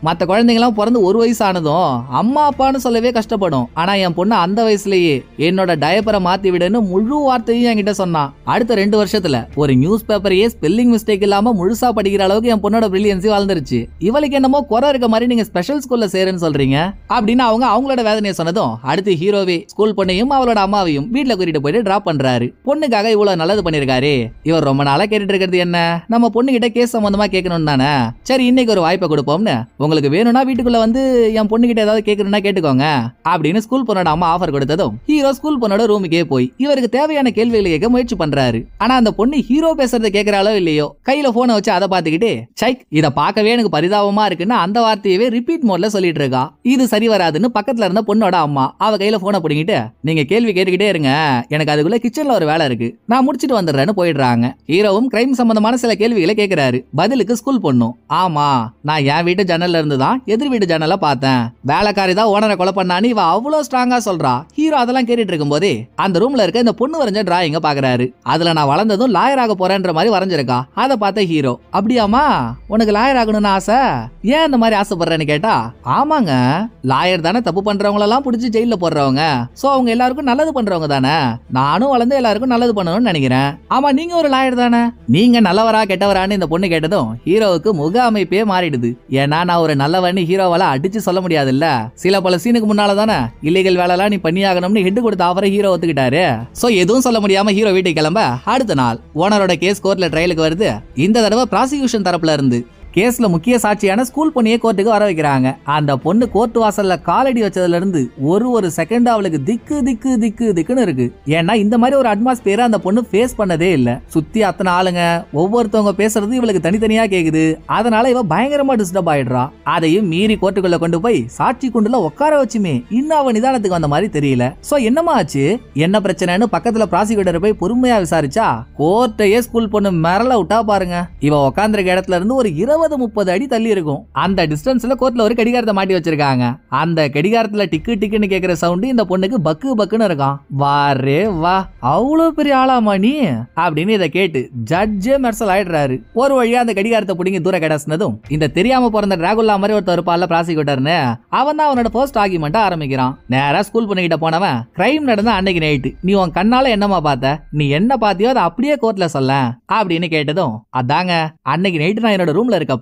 மத்த குழந்தைங்களாம் பிறந்து 1 வயசு ஆனதும் அம்மா அப்பான்னு சொல்லவே கஷ்டப்படும், ஆனா என் பொண்ணு அந்த வயசுலயே என்னோட டயப்பரை மாத்தி விடுன்னு முழு வார்த்தையும் என்கிட்ட சொன்னான். அடுத்த 2 வருஷத்துல ஒரு நியூஸ் பேப்பரையே ஸ்பெல்லிங் மிஸ்டேக் இல்லாம முழுசா படிக்கிற அளவுக்கு என் பொண்ணோட பிரில்லியன்சி வளர்ந்துருச்சு, இவளுக்கு என்னமோ குறை இருக்க மாதிரி நீங்க ஸ்பெஷல் ஸ்கூல்ல சேருன்னு சொல்றீங்க அப்படின்னு அவங்களோட வேதனையை சொன்னதும் அடுத்து ஹீரோவே ஸ்கூல் பொண்ணையும் அவளோட அம்மாவையும் வீட்டுல கூட்டிட்டு போயிட்டு டிராப் பண்றாரு. பொண்ணுக்காக இவ்வளவு நல்லது பண்ணிருக்காரு, இவர் ரொம்ப நாளா கேட்டுட்டு இருக்கிறது என்ன, நம்ம பொண்ணு கிட்ட கேஸ் சம்பந்தமா கேட்கணும் தானே, சரி இன்னைக்கு ஒரு வாய்ப்பை கொடுப்போம்னு, உங்களுக்கு வேணும்னா வீட்டுக்குள்ள வந்து என் பொண்ணு கிட்ட ஏதாவது கேட்கணும்னா கேட்டுக்கோங்க, அப்படின்னு ஸ்கூல் பொண்ணோட அம்மா ஆஃபர் கொடுத்ததும் ஹீரோ ஸ்கூல் பொண்ணோட ரூமுக்கே போய் இவருக்கு தேவையான கேள்விகளை கேட்க முயற்சி பண்றாரு. ஆனா அந்த பொண்ணு ஹீரோ பேசுறத கேட்கறாளோ இல்லையோ கையில போனை வச்சு அதை பாத்துக்கிட்டு சைக் இத பார்க்கவே எனக்கு பரிதாபமா இருக்குன்னு அந்த வார்த்தையவே ரிப்பீட் மோட்ல சொல்லிட்டு இருக்கா. இது சரி வராதுன்னு பக்கத்துல இருந்த பொண்ணோட அம்மா அவ கையில போனை பிடிங்கிட்டு நீங்க கேள்வி கேட்டுக்கிட்டே இருங்க, எனக்கு அதுக்குள்ள கிச்சன்ல ஒரு வேலை இருக்கு, நான் முடிச்சிட்டு வந்துடுறேன்னு போயிடுறாங்க. ஹீரோவும் கிரைம் சம்பந்தமான சில கேள்விகளை கேட்கிறாரு. பதிலுக்கு ஸ்கூல் பொண்ணும் ஆமா நான் என் வீட்டு ஜன்னல்ல இருந்து தான் எதிர் வீட்டு ஜன்னல பார்த்தேன், வேலைக்காரி தான் ஓனரை கொலை பண்ணான்னு இவ அவ்வளவு ஸ்ட்ராங்கா சொல்றா. ஹீரோ அதெல்லாம் கேட்டுட்டு இருக்கும் போதே அந்த ரூம்ல இருக்க இந்த பொண்ணு வரைஞ்ச டிராயிங்க பாக்குறாரு. அதுல நான் வளர்ந்ததும் லாயர் ஆக போறேன்ற மாதிரி வரைஞ்சிருக்கா. அதை பார்த்த ஹீரோ அப்படியாமா உனக்கு லாயர் ஆகணும்னு ஆசை, ஏன் இந்த மாதிரி ஆசைப்படுறேன்னு கேட்டா ஆமாங்க லாயர் தானே தப்பு பண்றவங்க எல்லாம் புடிச்சு ஜெயில போடுறவங்க, சோ அவங்க எல்லாருக்கும் நல்லது பண்றவங்க தானே, நானும் வளர்ந்து எல்லாருக்கும் நல்லது பண்ணணும்னு நினைக்கிறேன். ஆமா நீங்க ஒரு லாயர் தானே, நீங்க நல்லவரா கெட்டவரான்னு இந்த பொண்ணு கேட்டதும் ஹீரோவுக்கு முக அமைப்பே மாறிடுது. ஏன்னா நான் ஒரு நல்லவன்னு ஹீரோவால அடிச்சு சொல்ல முடியாது இல்ல, சில பல சீனுக்கு முன்னால தானே இல்லீகல் வேலை எல்லாம் நீ பண்ணியாகணும்னு ஹெட் கொடுத்த அவரை ஹீரோ ஒத்துக்கிட்டாரு. சோ எதுவும் சொல்ல முடியாம ஹீரோ வீட்டுக்கு கிளம்ப அடுத்த நாள் ஓனரோட கேஸ் கோர்ட்ல ட்ரையலுக்கு வருது. இந்த தடவை ப்ராசிக்யூஷன் தரப்புல இருந்து கேஸ்ல முக்கிய சாட்சியான ஸ்கூல் பொண்ணியை கோர்ட்டுக்கு வர வைக்கிறாங்க. அந்த பொண்ணு கோர்ட் வாசல்ல காலடி வச்சதுல இருந்து ஒரு செகண்ட் அவளுக்கு திக்கு திக்கு திக்கு திக்குன்னு இருக்கு. ஏன்னா இந்த மாதிரி ஒரு அட்மாஸ்பியர் அந்த பொண்ணு ஃபேஸ் பண்ணதே இல்ல. சுத்தி அத்தனை ஆளுங்க ஒவ்வொருத்தவங்க பேசுறது இவளுக்கு தனித்தனியா கேக்குது. அதனால இவ பயங்கரமா டிஸ்டர்ப் ஆயிடுறா. அதையும் மீறி கோர்ட்டுக்குள்ள கொண்டு போய் சாட்சி குண்டுல உட்கார வச்சுமே இன்னும் அவ நிதானத்துக்கு வந்த மாதிரி தெரியல. சோ என்னமா ஆச்சு என்ன பிரச்சனைன்னு பக்கத்துல ப்ராசிக்யூட்டர் போய் பொறுமையா விசாரிச்சா கோர்ட்டையே ஸ்கூல் பொண்ணு மிரள விட்டா பாருங்க. இவ உட்கார்ந்திருக்க இடத்துல இருந்து ஒரு 20-30 அடி தள்ளி இருக்கும். அந்த டிஸ்டன்ஸ்ல கோர்ட்ல ஒரு கடிகாரத்தை மாட்டி வச்சிருக்காங்க. அந்த கடிகாரத்துல டிக்கு டிக்குன்னு கேக்குற சவுண்ட் இந்த பொண்ணுக்கு பக்கு பக்குன்னு இருக்கும். வாரே வா அவ்வளவு பெரிய ஆளாமா நீ அப்படின்னு இதை கேட்டு ஜட்ஜே மெர்சல் ஆயிடுறாரு. ஒரு வழியா அந்த கடிகாரத்தை பிடிங்கி தூர கிடச்சினதும் இந்த தெரியாம பிறந்த டிராகுல்லா மாதிரி ஒருத்தர் இருப்பால ப்ராசிக்யூட்டர்னு அவன் தான் அவனோட ஃபர்ஸ்ட் ஆர்கியூமெண்ட் ஆரம்பிக்கிறான். நேரா ஸ்கூல் பொண்ணுகிட்ட போனவன் கிரைம் நடந்த அன்னைக்கு நைட்டு நீ உன் கண்ணால என்னமா பார்த்த, நீ என்ன பாத்தியோ அதை அப்படியே கோர்ட்ல சொல்ல அப்படின்னு கேட்டதும் அதாங்க அன்னைக்கு நைட்டு நான் என்னோட ரூம்ல இருக்க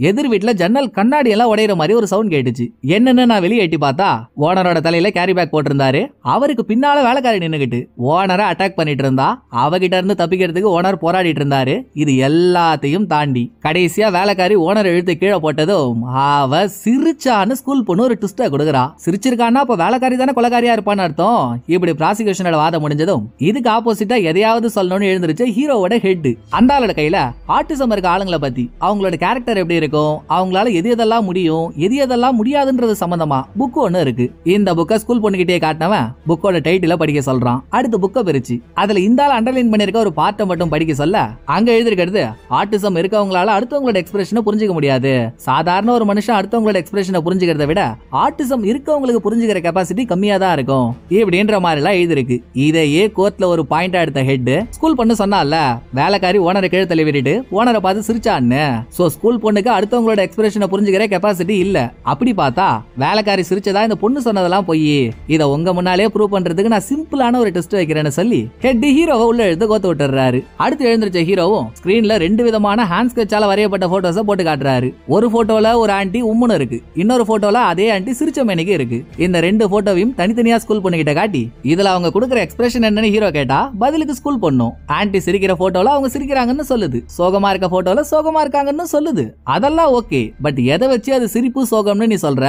எதிர் வீட்டுல ஜன்னல் கண்ணாடி எல்லாம் உடையிற மாதிரி ஒரு சவுண்ட் கேட்டுச்சு. என்னன்னு நான் வெளியே எட்டி பார்த்தா ஓனரோட தலையில கேரி பேக் போட்டிருந்தாரு. அவருக்கு பின்னால வேலைக்காரி நின்னுகிட்டு ஓனரை அட்டாக் பண்ணிட்டு இருந்தா. அவகிட்ட இருந்து தப்பிக்கிறதுக்கு ஓனர் போராடிட்டு இருந்தாரு. இது எல்லாத்தையும் தாண்டி கடைசியா வேலைக்காரி ஓனர் இழுத்து கீழே போட்டதும் அவ சிரிச்சான்னு ஸ்கூல் பொண்ணு ஒரு ட்விஸ்ட கொடுக்குறா. சிரிச்சிருக்கான்னா அப்ப வேலைக்காரி தானே கொலைகாரியா இருப்பான்னு அர்த்தம். இப்படி ப்ராசிக்யூஷனோட வாதம் முடிஞ்சதும் இதுக்கு ஆப்போசிட்டா எதையாவது சொல்லணும்னு எழுந்திருச்சு ஹீரோவோட ஹெட். அந்த ஆளோட கையில ஆட்டிசம் இருக்க ஆளுங்களை பத்தி அவங்களோட கேரக்டர் எப்படி இருக்கும், அவங்களால எது எதெல்லாம் முடியும் எது எதெல்லாம் முடியாதுன்றது சம்பந்தமா புக் ஒன்னு இருக்கு. இந்த புக்கை ஸ்கூல் பொண்ணுகிட்டே காட்டினவன் புக்கோட டைட்டில படிக்க சொல்றான். அடுத்து புக்கை பிரிச்சு அதுல இந்த ஆள் அண்டர்லைன் பண்ணிருக்க ஒரு பார்ட்டை மட்டும் படிக்க சொல்ல அங்க எழுதிருக்கிறது ஆட்டிசம் இருக்கவங்களால அடுத்தவங்களோட எக்ஸ்பிரஷனை புரிஞ்சுக்க முடியாது. சாதாரண ஒரு மனுஷன் அடுத்தவங்களோட எக்ஸ்பிரஷனை புரிஞ்சுக்கிறத விட ஆட்டிசம் இருக்கவங்களுக்கு புரிஞ்சுக்கிற கெபாசிட்டி கம்மியா தான் இருக்கும் இப்படின்ற மாதிரி எல்லாம் எழுதிருக்கு. இதையே கோர்ட்ல ஒரு பாயிண்டா எடுத்த ஹெட் ஸ்கூல் பொண்ணு சொன்னால வேலைக்காரி ஓனரை கீழே தள்ளி விட்டுட்டு ஓனரை பார்த்து சிரிச்சான்னு. சோ ஸ்கூல் பொண்ணுக்கு அடுத்தவங்களோட எக்ஸ்பிரஷனை புரிஞ்சுக்கிற கெபாசிட்டி இல்ல. அப்படி பார்த்தா வேலைக்காரி சிரிச்சதா இந்த பொண்ணு சொன்னதெல்லாம் போய் இத உங்க முன்னாலே ப்ரூவ் பண்றதுக்கு நான் சிம்பிளான ஒரு டெஸ்ட் வைக்கிறேன்னு சொல்லி ஹெட் ஹீரோவை உள்ள எழுந்து கோத்து விட்டுறாரு. அடுத்து எழுந்திருச்ச ஹீரோவும் ஸ்கிரீன்ல 2 விதமான ஹேண்ட் ஸ்கெட்சால வரையப்பட்ட போட்டோஸை போட்டு காட்டுறாரு. ஒரு போட்டோல ஒரு ஆண்டி உம்முன்னு இருக்கு, இன்னொரு போட்டோல அதே ஆண்டி சிரிச்ச மேனிக்கு இருக்கு. இந்த 2 போட்டோவையும் தனித்தனியா ஸ்கூல் பொண்ணு கிட்ட காட்டி இதுல அவங்க கொடுக்குற எக்ஸ்பிரஷன் என்னன்னு ஹீரோ கேட்டா பதிலுக்கு ஸ்கூல் பொண்ணும் ஆண்டி சிரிக்கிற போட்டோல அவங்க சிரிக்கிறாங்கன்னு சொல்லுது, சோகமா இருக்க போட்டோல சோகமா இருக்காங்கன்னு சொல்லுது. அதெல்லாம் ஓகே, பட் எதை வச்சு அது சிரிப்பு சோகம்னு நீ சொல்ற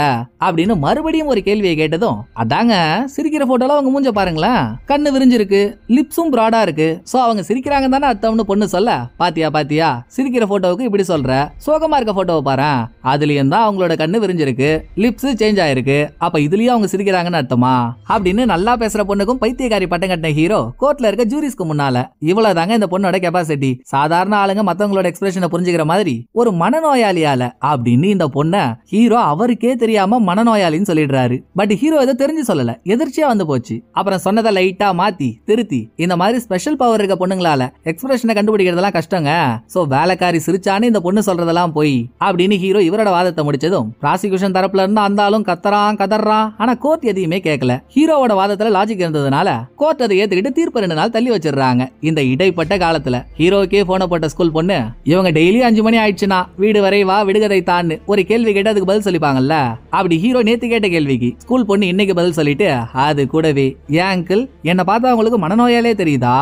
அப்படின்னு மறுபடியும் ஒரு கேள்வியை கேட்டதும் அதாங்க சிரிக்கிற போட்டோல அவங்க மூஞ்ச பாருங்களேன், கண்ணு விரிஞ்சிருக்கு, லிப்ஸும் பிராடா இருக்கு, சோ அவங்க சிரிக்கிறாங்க தானே அர்த்தம்னு பொண்ணு சொல்ல பாத்தியா பாத்தியா சிரிக்கிற போட்டோவுக்கு இப்படி சொல்ற, சோகமா இருக்க போட்டோவை பாரு அதுலயும் தான் அவங்களோட கண்ணு விரிஞ்சிருக்கு, லிப்ஸ் சேஞ்ச் ஆயிருக்கு, அப்ப இதுலயும் அவங்க சிரிக்கிறாங்கன்னு அர்த்தமா அப்படின்னு நல்லா பேசுற பொண்ணுக்கும் பைத்தியக்காரி பட்டம் கட்டின ஹீரோ கோர்ட்ல இருக்க ஜூரிஸ்க்கு முன்னால இவ்வளவுதாங்க இந்த பொண்ணோட கெபாசிட்டி. சாதாரண ஆளுங்க மத்தவங்களோட எக்ஸ்பிரஷனை புரிஞ்சுக்கிற மாதிரி ஒரு மனநோயாளியால அப்படின்னு இந்த பொண்ண ஹீரோ அவருக்கே தெரியாம மனநோயாளின்னு சொல்லிடுறாரு. பட் ஹீரோ இதை தெரிஞ்சு சொல்லல, எதிர்ச்சியா வந்து போச்சு. அப்புறம் சொன்னதை லைட்டா மாத்தி திருத்தி இந்த மாதிரி ஸ்பெஷல் பவர் இருக்க பொண்ணுங்களால எக்ஸ்பிரஷனை கண்டுபிடிக்கிறதெல்லாம் கஷ்டங்க, சோ வேலைக்காரி சிரிச்சான்னு இந்த பொண்ணு சொல்றதெல்லாம் போய் அப்படின்னு ஹீரோ இவரோட வாதத்தை முடிச்சதும் ப்ராசிக்யூஷன் தரப்புல இருந்து அந்த ஆளும் கத்தறான் கதறான். ஆனா கோர்ட் எதையுமே கேட்கல. ஹீரோவோட வாதத்துல லாஜிக் இருந்ததுனால கோர்ட் அதை ஏத்துக்கிட்டு தீர்ப்பு 2 நாள் தள்ளி வச்சிடுறாங்க. இந்த இடைப்பட்ட காலத்துல ஹீரோக்கே போன போட்ட ஸ்கூல் பொண்ணு இவங்க டெய்லி 5 மணி ஆயிடுச்சுன்னா வீடு வரை வா விடுகதை தான் ஒரு கேள்வி கேட்டு அதுக்கு பதில் சொல்லிப்பாங்கல்ல, அப்படி ஹீரோ நேத்து கேட்ட கேள்விக்கு ஸ்கூல் பொண்ணு இன்னைக்கு பதில் சொல்லிட்டு அது கூடவே ஏன் அங்கிள் என்ன பார்த்தா உங்களுக்கு மனநோயாலே தெரியுதா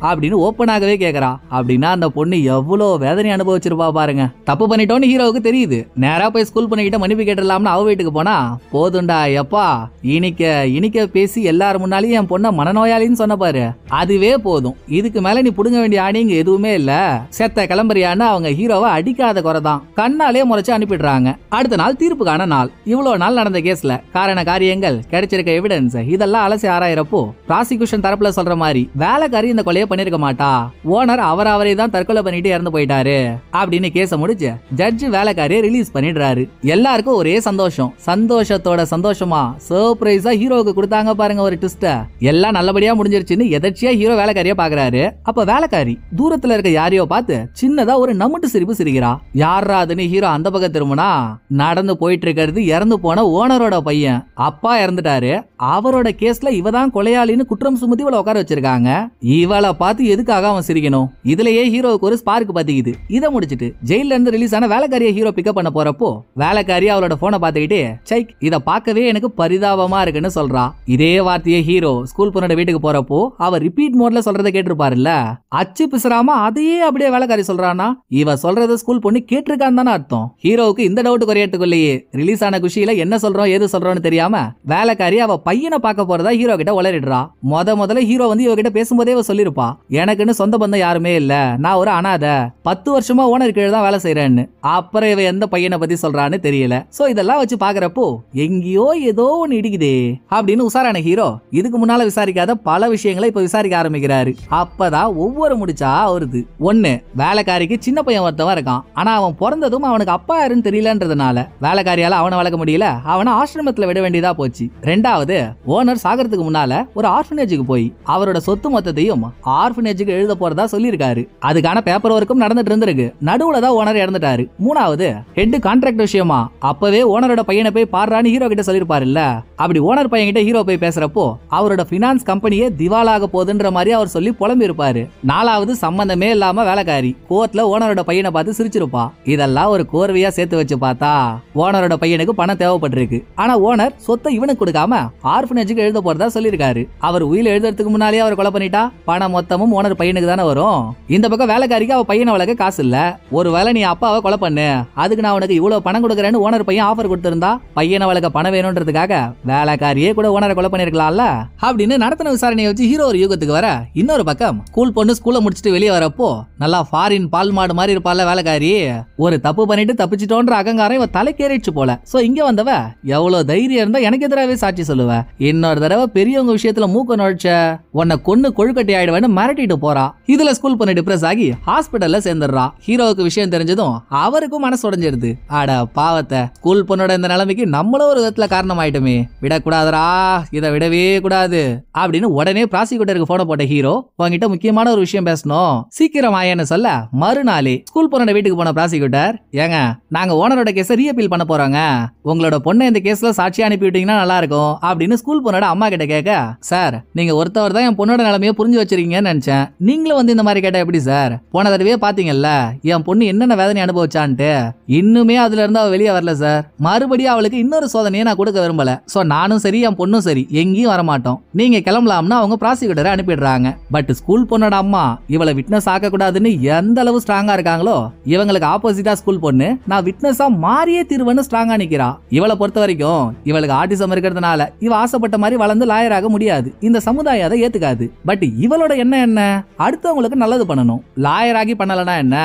அப்படின்னு ஓப்பனாகவே கேக்குறா. அப்படின்னா அந்த பொண்ணு எவ்வளவு வேதனை அனுபவிச்சிருப்பா பாருங்க. தப்பு பண்ணிட்டோன்னு ஹீரோவுக்கு தெரியுது. நேரா போய் ஸ்கூல் பொண்ணுகிட்ட மன்னிப்பு கேட்டலாம்னு அவ வீட்டுக்கு போனா, போதுண்டா எப்பா இனிக்க இனிக்க பேசி எல்லாரும் முன்னாலேயும் என் பொண்ண மனநோயாளின்னு சொன்ன பாரு, அதுவே போதும். இதுக்கு மேல நீ புடுங்க வேண்டிய ஆணிங்க எதுவுமே இல்ல, செத்த கிளம்புறியான்னு அவங்க ஹீரோவை அடிக்காத குறைதான் கண்ணாலே முறைச்சு அனுப்பிடுறாங்க. அடுத்த நாள் தீர்ப்புக்கான நாள். இவ்வளவு நாள் நடந்த கேஸ்ல காரண காரியங்கள், கிடைச்சிருக்க எவிடன்ஸ் இதெல்லாம் அலசி ஆராயிரப்போ ப்ராசிக்யூஷன் தரப்புல சொல்ற மாதிரி வேலைக்காரி இந்த கொலையை பண்ணிருக்க மாட்டா, ஓனர் அவரே தான் தற்கொலை பண்ணிட்டு இறந்து போயிட்டாரு அப்படின்னு கேஸ முடிச்சு ஜட்ஜ் வேலைக்காரியை ரிலீஸ் பண்ணிடுறாரு. எல்லாருக்கும் ஒரே சந்தோஷம். சந்தோஷத்தோட சந்தோஷமா சர்ப்ரைஸா ஹீரோவுக்கு கொடுத்தாங்க பாருங்க ஒரு ட்விஸ்ட். எல்லாம் நல்லபடியா முடிஞ்சிருச்சுன்னு எதர்ச்சியா ஹீரோ வேலைக்காரியா பாக்குறாரு. அப்ப வேலைக்காரி தூரத்துல இருக்க யாரையோ பார்த்து சின்னதா ஒரு நமுட்டு சிரிப்பு சிரிக்கிறா. யாரா அதுன்னு ஹீரோ அந்த பக்கம் திரும்பினா, நடந்து போயிட்டு இருக்கிறது இறந்து போன ஓனரோட பையன். அப்பா இறந்துட்டாரு, அவரோட கேஸ்ல இவதான் கொலையாளின்னு குற்றம் சுமத்தி இவளை உட்கார வச்சிருக்காங்க. இவளை பார்த்து எதுக்காக அவன் சிரிக்கணும்? இதுலயே ஹீரோவுக்கு ஒரு ஸ்பார்க் பத்திக்குது. இதை முடிச்சிட்டு ஜெயில இருந்து ரிலீஸ் ஆன வேலைக்காரியை ஹீரோ பிக்கப் பண்ண போறப்போ வேலைக்காரி அவளோட போனை பார்த்துக்கிட்டு சைக் இத பார்க்கவே எனக்கு பரிதாபமா இருக்குன்னு சொல்றா. இதே வார்த்தையை ஹீரோ ஸ்கூல் பொண்ணோட வீட்டுக்கு போறப்போ அவ ரிப்பீட் மோட்ல சொல்றதை கேட்டிருப்பாருல்ல, அச்சு பிசுறாம அதையே அப்படியே வேலைக்காரி சொல்றானா, இவ சொல்றத ஸ்கூல் பொண்ணு கேட்டிருக்கான்னு தானே அர்த்தம். ஹீரோவுக்கு இந்த டவுட் குறையட்டுக்குள்ளேயே ரிலீஸ் ஆன குஷியில என்ன சொல்றோம் ஏது சொல்றோம்னு தெரியாம வேலைக்காரி அவ பையனை பார்க்க போறதா ஹீரோ கிட்ட உளறிடுறா. முதல்ல ஹீரோ வந்து இவ கிட்ட பேசும்போதே அவ சொல்லிருப்பா, எனக்குன்னு சொந்த பந்தம் யாருமே இல்ல, நான் ஒரு அனாதை, 10 வருஷமா ஓனர் கீழே தான் வேலை செய்யறேன்னு. அப்புறம் இவ எந்த பையனை பத்தி சொல்றான்னு தெரியல. சோ இதெல்லாம் வச்சு பாக்குறப்போ எங்கேயோ ஏதோ ஒன்னு இடிக்குதே அப்படின்னு உசாரான ஹீரோ இதுக்கு முன்னால விசாரிக்காத பல விஷயங்களை இப்ப விசாரிக்க ஆரம்பிக்கிறாரு. அப்பதான் ஒவ்வொரு முடிச்சா வருது. ஒண்ணு, வேலைக்காரிக்கு சின்ன பையன் ஒருத்தவன் இருக்கான். ஆனா அவன் பிறந்ததும் அவனுக்கு அப்பா யாருன்னு தெரியலன்றதுனால வேலைக்காரியால அவனை வளர்க்க முடியல, அவனை ஆசிரமத்துல விட வேண்டியதா போச்சு. ரெண்டாவது, ஓனர் சாகறதுக்கு முன்னால ஒரு ஆர்ஃபனேஜுக்கு போய் அவரோட சொத்து மொத்தத்தையும் ஆர்ஃபனேஜுக்கு எழுத போறதா சொல்லியிருக்காரு. அதுக்கான பேப்பர் ஒர்க்கும் நடந்துட்டு இருந்திருக்கு. நடுவுல தான் ஓனர் இறந்துட்டாரு. மூணாவது, ஹெட் கான்ட்ராக்ட் விஷயமா அப்பவே ஓனரோட பையனை போய் பாடுறான்னு ஹீரோ கிட்ட சொல்லிருப்பாருல்ல, அப்படி ஓனர் பையன் கிட்ட ஹீரோ போய் பேசுறப்போ அவரோட பினான்ஸ் கம்பெனியே திவாலாக போகுதுன்ற மாதிரி அவர் சொல்லி புலம்பி இருப்பாரு. நாலாவது, சம்பந்தமே இல்லாம வேலைக்காரி கோர்ட்ல ஓனரோட பையனை பார்த்து சிரிச்சிருப்பா. இதெல்லாம் ஒரு கோர்வையா சேர்த்து வச்சு பார்த்தா ஓனரோட பையனுக்கு பணம் தேவைப்பட்டிருக்கு. ஆனா ஓனர் சொத்தை இவனுக்கு கொடுக்காம ஆர்ஃபனேஜுக்கு எழுத போறதா சொல்லியிருக்காரு. அவர் உயிர் எழுதுறதுக்கு முன்னாலே அவர் கொலை பண்ணிட்டா பணம் மொத்தமும் ஓனர் பையனுக்கு தானே வரும். இந்த பக்கம் வேலைக்காரிக்கு அவ பையனை வளர்க்க காசு இல்ல. ஒருவேளை நீ அப்பாவை கொலை பண்ணு, அதுக்கு நான் உனக்கு இவ்வளவு பணம் கொடுக்கறேன்னு ஓனர் பையன் ஆஃபர் கொடுத்திருந்தா பையனை வளர்க்க பணம் வேணும்ன்றதுக்காக வேலைக்காரியே கூட ஓனரை கொலை பண்ணிருக்கலாம்ல அப்படின்னு நடத்தின விசாரணையை வச்சு ஹீரோ ஒரு யுகத்துக்கு வர. இன்னொரு பக்கம் ஸ்கூல் பொண்ணு ஸ்கூல்ல முடிச்சுட்டு வெளியே வரப்போ நல்லா ஃபாரின் பால் மாடு மாதிரி இருப்பால வேலைக்காரி, ஒரு தப்பு பண்ணிட்டு தப்பிச்சிட்டோன்ற அகங்காரம் இவ தலைக்கேறிச்சு போல. சோ இங்க வந்தவ எவ்வளவு தைரியம் இருந்தா எனக்கு எதிராகவே சாட்சி சொல்லுவ, இன்னொரு தடவை பெரியவங்க விஷயத்துல மூக்க நுழைச்ச உன்னை கொன்னு கொழுக்கட்டி ஆயிடுவேன்னு மிரட்டிட்டு போறா. இதுல ஸ்கூல் பொண்ணு டிப்ரெஸ் ஆகி ஹாஸ்பிட்டல்ல சேர்ந்துடுறா. ஹீரோவுக்கு விஷயம் தெரிஞ்சதும் அவருக்கும் மனசு உடைஞ்சிருது. அட பாவத்தை, ஸ்கூல் பொண்ணோட இந்த நிலைமைக்கு நம்மளும் ஒரு விதத்துல காரணம் ஆயிட்டுமே, விடக்கூடாதரா, இதை விடவே கூடாது அப்படின்னு உடனே ப்ராசிக்யூட்டருக்கு போன போட்ட ஹீரோ, உங்ககிட்ட முக்கியமான ஒரு விஷயம் பேசணும், சீக்கிரம் ஆயன்னு சொல்ல மறுநாளே ஸ்கூல் பொண்ணோட வீட்டுக்கு போன ப்ராசிக்யூட்டர், ஏங்க நாங்க ஓனரோட கேஸ ரீஅப்பீல் பண்ண போறோங்க, உங்களோட பொண்ணை இந்த கேஸ்ல சாட்சியா அனுப்பி விட்டீங்கன்னா நல்லா இருக்கும் அப்படின்னு ஸ்கூல் பொண்ணோட அம்மா கிட்ட கேட்க, சார் நீங்க ஒருத்தவர் தான் என் பொண்ணோட நிலைமையை புரிஞ்சு வச்சிருக்கீங்கன்னு நினைச்சேன், நீங்களும் வந்து இந்த மாதிரி கேட்டா எப்படி சார், போன தடவையே பாத்தீங்கல்ல என் பொண்ணு என்னென்ன வேதனை அனுபவிச்சான்ட்டு, இன்னுமே அதுல இருந்து அவ வெளியே வரல சார், மறுபடியும் அவளுக்கு இன்னொரு சோதனையை நான் கொடுக்க விரும்பல, சோ நானும் சரி என் பொண்ணும் சரி எங்கேயும் வரமாட்டோம், நீங்க கிளம்பலாம்னு அவங்க ப்ராசிக்யூட்டரை அனுப்பிடுறாங்க. பட் ஸ்கூல் பொண்ணோட அம்மா இவளை விட்னஸ் ஆக்க கூடாதுன்னு எந்த அளவு ஸ்ட்ராங்கா இருக்காங்களோ இவங்களுக்கு ஆப்போசிட்டா ஸ்கூல் பொண்ணு நான் விட்னஸா மாறியே தீர்வுன்னு ஸ்ட்ராங்கா நிக்கிறா. இவளை பொறுத்த வரைக்கும் இவளுக்கு ஆட்டிசம் இருக்கிறதுனால இவ ஆசைப்பட்ட மாதிரி வளர்ந்து லாயராக முடியாது, இந்த சமுதாயம் அதை ஏத்துக்காது. பட் இவளோட என்ன அடுத்தவங்களுக்கு நல்லது பண்ணணும், லாயராகி பண்ணலனா என்ன,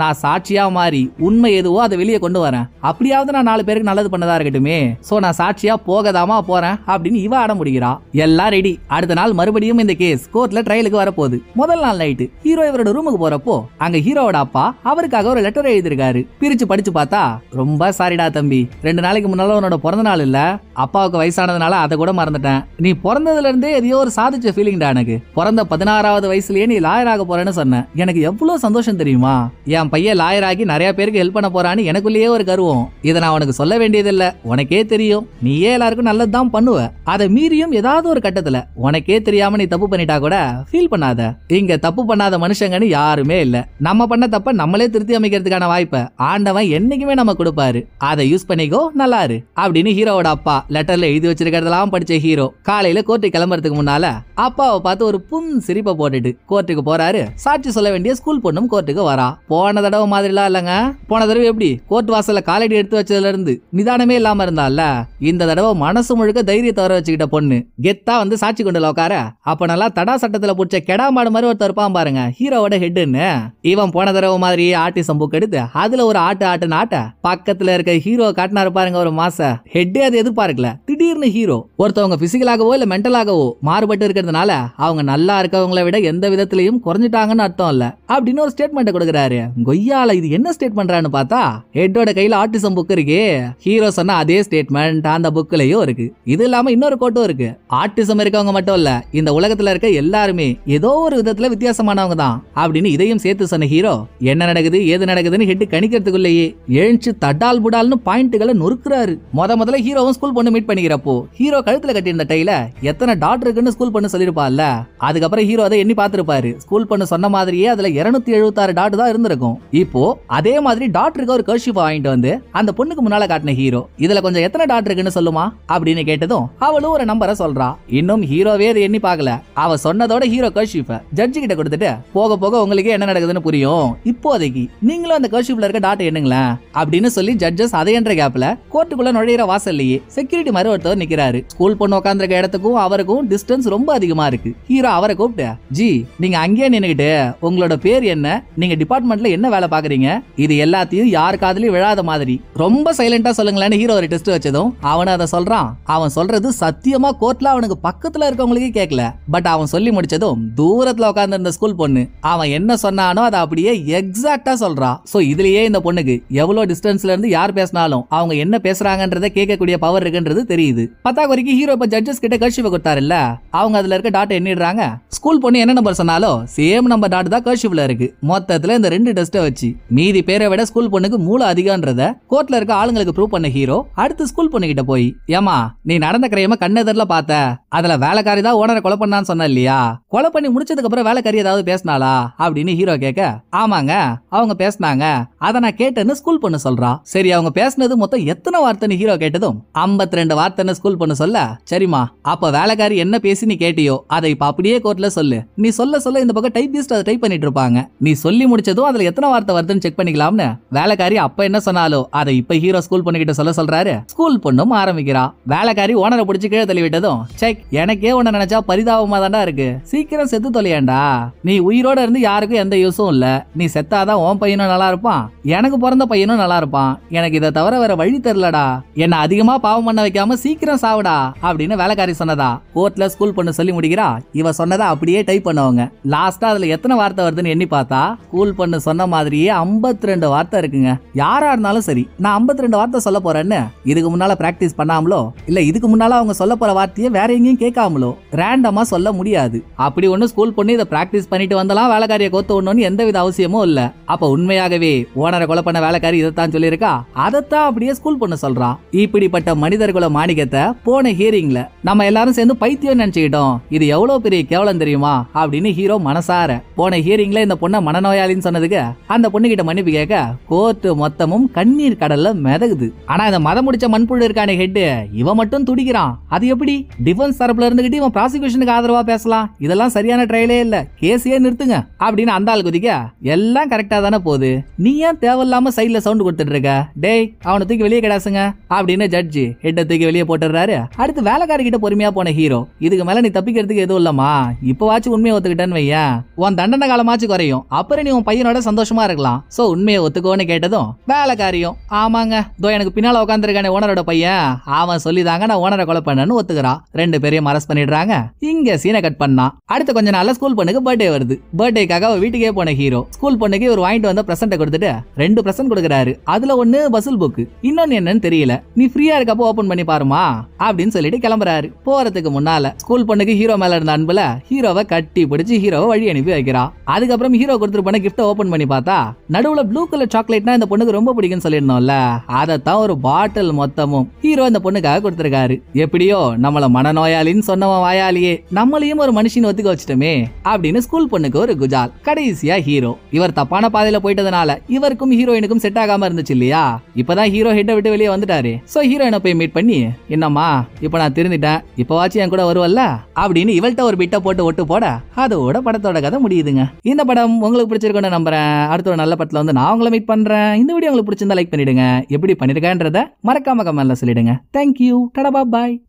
நான் சாட்சியா மாறி உண்மை எதுவோ அதை வெளியே கொண்டு வரேன், அப்படியாவது நான் 4 பேருக்கு நல்லது பண்ணதா இருக்கட்டுமே, சோ நான் சாட்சியா போகதாமா போறேன் அப்படின்னு இவ ஆட முடிகிறா. எல்லாம் ரெடி. அடுத்த நாள் மறுபடியும் இந்த கேஸ் கோர்ட்ல ட்ரையலுக்கு வரப்போகுது. முதல் நாள் நைட்டு ஹீரோ இவரோட ரூமுக்கு போறப்போ அங்க ஹீரோவோட அப்பா அவருக்காக ஒரு லெட்டர் எழுதிருக்காரு. பிரிச்சு படிச்சு பார்த்தா, ரொம்ப சாரிடா தம்பி, 2 நாளைக்கு முன்னால உன்னோட பிறந்த நாள் இல்ல, அப்பாவுக்கு வயசானதுனால அதை கூட மறந்துட்டேன், நீ பிறந்ததுல இருந்தே எதையோ ஒரு சாதிச்ச ஃபீலிங்டா, எனக்கு பிறந்த 16வது வயசுலயே நீ லாயர் ஆக போறேன்னு சொன்ன, எனக்கு எவ்வளவு சந்தோஷம் தெரியுமா, என் பையன் லாயர் ஆகி நிறைய பேருக்கு ஹெல்ப் பண்ண போறான்னு எனக்குள்ளேயே ஒரு கருவம், இதை நான் உனக்கு சொல்ல வேண்டியதில்லை, உனக்கே தெரியும், நீயே எல்லாருக்கும் நல்லதுதான் பண்ணுவ, அதை மீறியும் ஏதாவது ஒரு கட்டத்துல உனக்கே தெரியாம நீ தப்பு பண்ணிட்டா கூட ஃபீல் பண்ணாத, இங்க தப்பு பண்ணாத மனுஷங்கன்னு யாருமே இல்ல, நம்ம பண்ண தப்ப நம்மளே திருத்தி அமைக்கிறதுக்கான வாய்ப்பை ஆண்டவன் என்னைக்குமே நம்ம கொடுப்பாரு, அதை யூஸ் பண்ணிக்கோ, நல்லா இரு அப்படின்னு ஹீரோவோட அப்பா லெட்டர்ல எழுதி வச்சிருக்கிறதெல்லாம் படிச்ச ஹீரோ காலையில கோர்ட்டுக்கு கிளம்புறதுக்கு முன்னால அப்பாவை பார்த்து ஒரு சிரிப்பை போட்டுட்டு கோர்ட்டுக்கு போறாரு. சாட்சி சொல்ல வேண்டிய ஸ்கூல் பொண்ணும் கோர்ட்டுக்கு வரா. போன தடவை மாதிரிலாம் இல்லங்க. போன தடவை எப்படி கோர்ட் வாசல்ல காலடி எடுத்து வச்சதுல இருந்து நிதானமே இல்லாம இருந்தால, இந்த தடவை மனசு முழுக்க தைரியத்தை வர வச்சுக்கிட்ட பொண்ணு கெத்தா வந்து சாட்சி கொண்டு உட்கார. அப்ப நல்லா தடா சட்டத்துல பிடிச்ச கெடாமாடு மாதிரி ஒருத்தர் இருப்பான் பாருங்க, ஹீரோவோட ஹெட்னு. இவன் போன தடவை மாதிரி ஆர்டிசம் புக் எடுத்து அதுல ஒரு ஆட்ட பக்கத்துல இருக்க ஹீரோ காட்டினாரு பாருங்க ஒரு மாச ஹெட்டே அது எதிர்பார்க்கல. திடீர்னு ஹீரோ ஒருத்தவங்க பிசிக்கலாகவோ இல்ல மென்டலாகவோ மாறுபட்டு இருக்கிறதுனால அவங்க நல்லா இருக்கவங்களை விட எந்த விதத்திலையும் குறைஞ்சிட்டாங்கன்னு அர்த்தம் இல்ல அப்படின்னு ஒரு ஸ்டேட்மெண்ட் கொடுக்குறாரு. கொய்யால இது என்ன ஸ்டேட் பண்றான்னு பார்த்தா ஹெட்டோட கையில ஆர்டிசம் புக் இருக்கு. ஹீரோ சொன்ன அதே ஸ்டேட்மெண்ட் அந்த புக்லயும் இருக்கு. இது இல்லாம இன்னொரு கோட்டும் இருக்கு. ஆர்டிசம் இருக்கவங்க மட்டும் இல்ல, இந்த உலகத்துல இருக்க எல்லாருமே ஏதோ ஒரு விதத்துல வித்தியாசமானவங்க தான் அப்படின்னு இதையும் சேர்த்து சொன்ன ஹீரோ என்ன நடக்குது ஏது நடக்குதுன்னு ஹெட் கணிக்கிறதுக்குள்ளேயே எழுந்து தடால் புடால்னு பாயிண்ட்களை நொறுக்குறாரு. முதல்ல ஹீரோவும் ஸ்கூல் பொண்ணு மீட் பண்ணிக்கிறப்போ ஹீரோ கழுத்துல கட்டியிருந்த டைல எத்தனை டாட் இருக்குன்னு ஸ்கூல் பொண்ணு சொல்லிருப்பால. அதுக்கப்புறம் ஹீரோ அதை எண்ணி பார்த்திருப்பாரு. ஸ்கூல் பொண்ணு சொன்ன மாதிரியே அதுல 276 டாட் தான் இருந்திருக்கும். இப்போ அதே மாதிரி டாக்டருக்கு ஒரு கர்ஷிப் வாங்கிட்டு வந்து அந்த பொண்ணுக்கு முன்னால காட்டின ஹீரோ இதுல கொஞ்சம் எத்தனை டாட் இருக்குன்னு சொல்லுமா அப்படின்னு கேட்டதும் அவளும் ஒரு நம்பரை சொல்றா. இன்னும் ஹீரோவே அதை எண்ணி பார்க்கல. அவ சொன்னதோட ஹீரோ கர்ஷிப்பை ஜட்ஜி கிட்ட கொடுத்துட்டு போக போக உங்களுக்கு என்ன நடக்குதுன்னு புரியும், இப்போதைக்கு நீங்களும் அந்த கர்ஷிப்ல இருக்க டாட் எண்ணுங்களேன் அப்படின்னு சொல்லி ஜட்ஜஸ் அதை என்ற கேப்ல கோர்ட்டுக்குள்ள நுழையிற வாசல்லையே செக்யூரிட்டி மாதிரி ஒருத்தர் நிக்கிறாரு. ஸ்கூல் பொண்ணு உட்கார்ந்திருக்க இடத்துக்கும் அவருக்கும் டிஸ்டன்ஸ் ரொம்ப அதிகமா இருக்கு. ஹீரோ அவரை கூப்பிட்டு, ஜி நீங்க அங்கேயே நின்னுகிட்டு உங்களோட பேர் என்ன, நீங்க டிபார்ட்மெண்ட்ல என்ன வேலை பாக்குறீங்க, இது எல்லாத்தையும் யாரு காதுலயும் விழாத மாதிரி ரொம்ப சைலண்டா சொல்லுங்களேன்னு ஹீரோ ஒரு டெஸ்ட் வச்சதும் அவனை அதை சொல்றான். அவன் சொல்றது சத்தியமா கோர்ட்ல அவனுக்கு பக்கத்துல இருக்கவங்களுக்கே கேட்கல. பட் அவன் சொல்லி முடிச்சதும் தூரத்துல உட்கார்ந்து இருந்த ஸ்கூல் பொண்ணு அவன் என்ன சொன்னானோ அதை அப்படியே எக்ஸாக்டா சொல்றா. சோ இதுலயே இந்த பொண்ணுக்கு எவ்வளவு டிஸ்டன்ஸ்ல இருந்து யார் பேசினாலும் அவங்க என்ன பேசுறாங்கன்றத கேட்கக்கூடிய பவர் இருக்குன்றது தெரியுது. பத்தாக்குறைக்கு ஹீரோ இப்ப ஜட்ஜஸ் கிட்ட கர்ஷிப் கொடுத்தாருல்ல, அவங்க அதுல இருக்க டாட் எண்ணிடுறாங்க. ஸ்கூல் பொண்ணு என்ன நம்பர் சொன்னாலும் சேம் நம்பர் டாட் தான் கர்ஷிப்ல இருக்கு. மொத்தத்துல இந்த 2 டெஸ்ட்டை வச்சு மீதி பேரை விட ஸ்கூல் பொண்ணுக்கு மூளை அதிகம்ன்றத கோர்ட்ல இருக்க ஆளுங்களுக்கு ப்ரூவ் பண்ண ஹீரோ அடுத்து ஸ்கூல் பொண்ணு கிட்ட போய், ஏமா நீ நடந்த கிரையமா கண்ணெதிரில பார்த்த, அதுல வேலைக்காரி தான் ஓனரை கொலை பண்ணான்னு சொன்ன இல்லையா, கொலை பண்ணி முடிச்சதுக்கு அப்புறம் வேலைக்காரி ஏதாவது பேசினாளா அப்படின்னு ஹீரோ கேட்க, ஆமாங்க அவங்க பேசினாங்க, அதை நான் கேட்டேன்னு ஸ்கூல் பொண்ணு சொல்றா. சரி அவங்க பேசினது மொத்தம் எத்தனை வார்த்தைன்னு ஹீரோ கேட்டதும் 52 வார்த்தைன்னு ஸ்கூல் பொண்ணு சொல்ல, சரிமா அப்ப வேலைக்காரி என்ன பேசி நீ கேட்டியோ அதை இப்ப அப்படியே கோர்ட்ல சொல்லு. நீ சொல்ல இந்த பக்கம் டைப்பிஸ்ட் அதை டைப் பண்ணிட்டு இருப்பாங்க. நீ சொல்லி முடிச்சதும் அதுல எத்தனை வார்த்தை வருதுன்னு செக் பண்ணிக்கலாம்னு வேலைக்காரி அப்ப என்ன சொன்னாலோ அதை இப்ப ஹீரோ ஸ்கூல் பொண்ணு கிட்ட சொல்றாரு. ஸ்கூல் பொண்ணும் ஆரம்பிக்கிறா. வேலைக்காரி ஓனரை பிடிச்சு கீழே தள்ளி விட்டதும், செக் எனக்கே உன்ன நினைச்சா பரிதாபமா தாண்டா இருக்கு, சீக்கிரம் செத்து தொலையாண்டா, நீ உயிரோட இருந்து யாருக்கும் எந்த யூஸும் இல்ல, நீ செத்தாதான் உன் பையனும் நல்லா இருப்பான், எனக்கு பிறந்த பையனும் நல்லா இருப்பான், எனக்கு இதை தவிர வேற வழி தெரியலடா, என்ன அதிகமா பாவம் பண்ண வைக்காம சீக்கிரம் சாவுடா அப்படின்னு வேலைக்காரி சொன்னதா கோர்ட்ல ஸ்கூல் பொண்ணு சொல்லி முடிக்கிறா. இவ சொன்னதா அப்படியே டைப் பண்ணுவாங்க. லாஸ்டா அதுல எத்தனை வார்த்தை வருதுன்னு எண்ணி பார்த்தா ஸ்கூல் பொண்ணு சொன்ன மாதிரியே 52 வார்த்தை இருக்குங்க. யாரா இருந்தாலும் சரி நான் 52 வார்த்தை சொல்ல போறேன்னு இதுக்கு முன்னால பிராக்டிஸ் பண்ணாமலோ இல்ல இதுக்கு முன்னால அவங்க சொல்ல போற வார்த்தையை வேற எங்கேயும் கேட்காமலோ ரேண்டமா சொல்ல முடியாது. அப்படி ஒண்ணு ஸ்கூல் பொண்ணு இதை பிராக்டிஸ் பண்ணிட்டு வந்தலாம் வேலைக்காரியை கோத்து ஒண்ணு எந்தவித அவசியமும் இல்ல. அப்ப உண்மையாகவே ஓனரை கொலை பண்ண வேலைக்காரி இதைத்தான் சொல்லியிருக்கா, அதைத்தான் அப்படியே ஸ்கூல் பொண்ணு சொல்றா. இப்படிப்பட்ட மனிதர்குல மாணிக்கத்தை போன ஹியரிங்ல நம்ம எல்லாரும் சேர்ந்து பைத்தியம் நினைச்சுக்கிட்டோம், இது எவ்வளவு பெரிய கேவலம் தெரியுமா அப்படின்னு ஹீரோ மனசார போன ஹியரிங்ல இந்த பொண்ணை மனநோயாளின்னு சொன்னதுக்கு அந்த பொண்ணு கிட்ட மன்னிப்பு கேட்க கோர்ட் மொத்தமும் கண்ணீர் கடல்ல மிதகுது. ஆனா இந்த மதம் முடிச்ச மண்புழு இருக்கானே ஹெட், இவன் மட்டும் துடிக்கிறான். அது எப்படி டிஃபென்ஸ் தரப்புல இருந்துகிட்டு இவன் ப்ராசிக்யூஷனுக்கு ஆதரவா பேசலாம், இதெல்லாம் சரியான ட்ரையலே இல்ல, கேஸையே நிறுத்துங்க அப்படின்னு அந்த ஆள் குதிக்க, எல்லாம் கரெக்டா தானே போகுது, நீ ஏன் தேவையில்லாம சைட்ல சவுண்ட் கொடுத்துட்டு இருக்க, டேய் அவனை தூக்கி வெளியே கிடாசுங்க அப்படின்னு ஜட்ஜி ஹெட்டை தூக்கி வெளியே போட்டுறாரு. அடுத்து வேலைக்காரி கிட்ட பொறுமையா போன ஹீரோ, இதுக்கு மேல நீ தப்பிக்கிறதுக்கு எதுவும் இல்லமா, இப்பவாச்சும் உண்மையை ஒத்துக்கிட்டேன்னு வையன், உன் தண்டனை காலமாச்சு குறையும், அப்புறம் நீ உன் பையனோட சந்தோஷமா இருக்கலாம், சோ உண்மையை ஒத்துக்கோன்னு கேட்டதும் வேலைக்காரியும் ஆமாங்க தோ எனக்கு பின்னால உட்காந்துருக்கானே ஓனரோட பையன் அவன் சொல்லிதாங்க நான் ஓனரை கொலை பண்ணு ஒத்துக்கிறான். 2 பேரையும் அரெஸ்ட் பண்ணிடுறாங்க. இங்க சீனை கட் பண்ணா அடுத்த கொஞ்ச நாள்ல ஸ்கூல் பொண்ணுக்கு பர்த்டே வருது. பர்த்டேக்காக வீட்டுக்கே போன ஹீரோ ஸ்கூல் பொண்ணுக்கு ஒரு வாங்கிட்டு வந்த பிரசன்ட் கொடுத்துட்டு 2 பிரசன்ட் கொடுக்குறாரு. அதுல ஒண்ணு பசில் புக், இன்னொன்னு என்னன்னு தெரியல, நீ ஃப்ரீயா இருக்கப்போ ஓபன் பண்ணி பாருமா அப்படின்னு சொல்லிட்டு கிளம்புறாரு. போறதுக்கு முன்னால ஸ்கூல் பொண்ணுக்கு ஹீரோ மேல இருந்த அன்புல ஹீரோவை கட்டி பிடிச்சு ஹீரோவை வழி அனுப்பி வைக்கிறா. அதுக்கப்புறம் ஹீரோ கொடுத்துட்டு போன கிஃப்ட் ஓபன் பண்ணி பார்த்தா நடுவுல ப்ளூ கலர் சாக்லேட்னா இந்த பொண்ணுக்கு ரொம்ப பிடிக்கும்னு சொல்லிருந்தோம்ல, அதத்தான் ஒரு பாட்டில் மொத்தமும் ஹீரோ இந்த பொண்ணுக்காக கொடுத்திருக்காரு. எப்படியோ நம்மள மனநோயாளின்னு சொன்னவன் வாயாலியே நம்மளையும் ஒரு மனுஷன் ஒத்துக்க வச்சுட்டோமே அப்படின்னு ஸ்கூல் பொண்ணுக்கு ஒரு குஜால். கடைசியா ஹீரோ இவர் தப்பான பாதையில போயிட்டதுனால பரவாயில்ல, இவருக்கும் ஹீரோயினுக்கும் செட் ஆகாம இருந்துச்சு இல்லையா? இப்பதான் ஹீரோ ஹெட்டை விட்டு வெளியே வந்துட்டாரு. சோ ஹீரோயினை போய் மீட் பண்ணி, என்னம்மா இப்ப நான் திருந்திட்டேன், இப்பவாச்சும் என் கூட வருவல்ல அப்படின்னு இவள்கிட்ட ஒரு பிட்ட போட்டு ஒட்டு போட அதோட படத்தோட கதை முடியுதுங்க. இந்த படம் உங்களுக்கு பிடிச்சிருக்குன்னு நம்புறேன். அடுத்த ஒரு நல்ல படத்துல வந்து நான் உங்களை மீட் பண்றேன். இந்த வீடியோ உங்களுக்கு பிடிச்சிருந்தா லைக் பண்ணிடுங்க. எப்படி பண்ணிருக்கேன்றத மறக்காம கமெண்ட்ல சொல்லிடுங்க. தேங்க்யூ. டடா பாய்.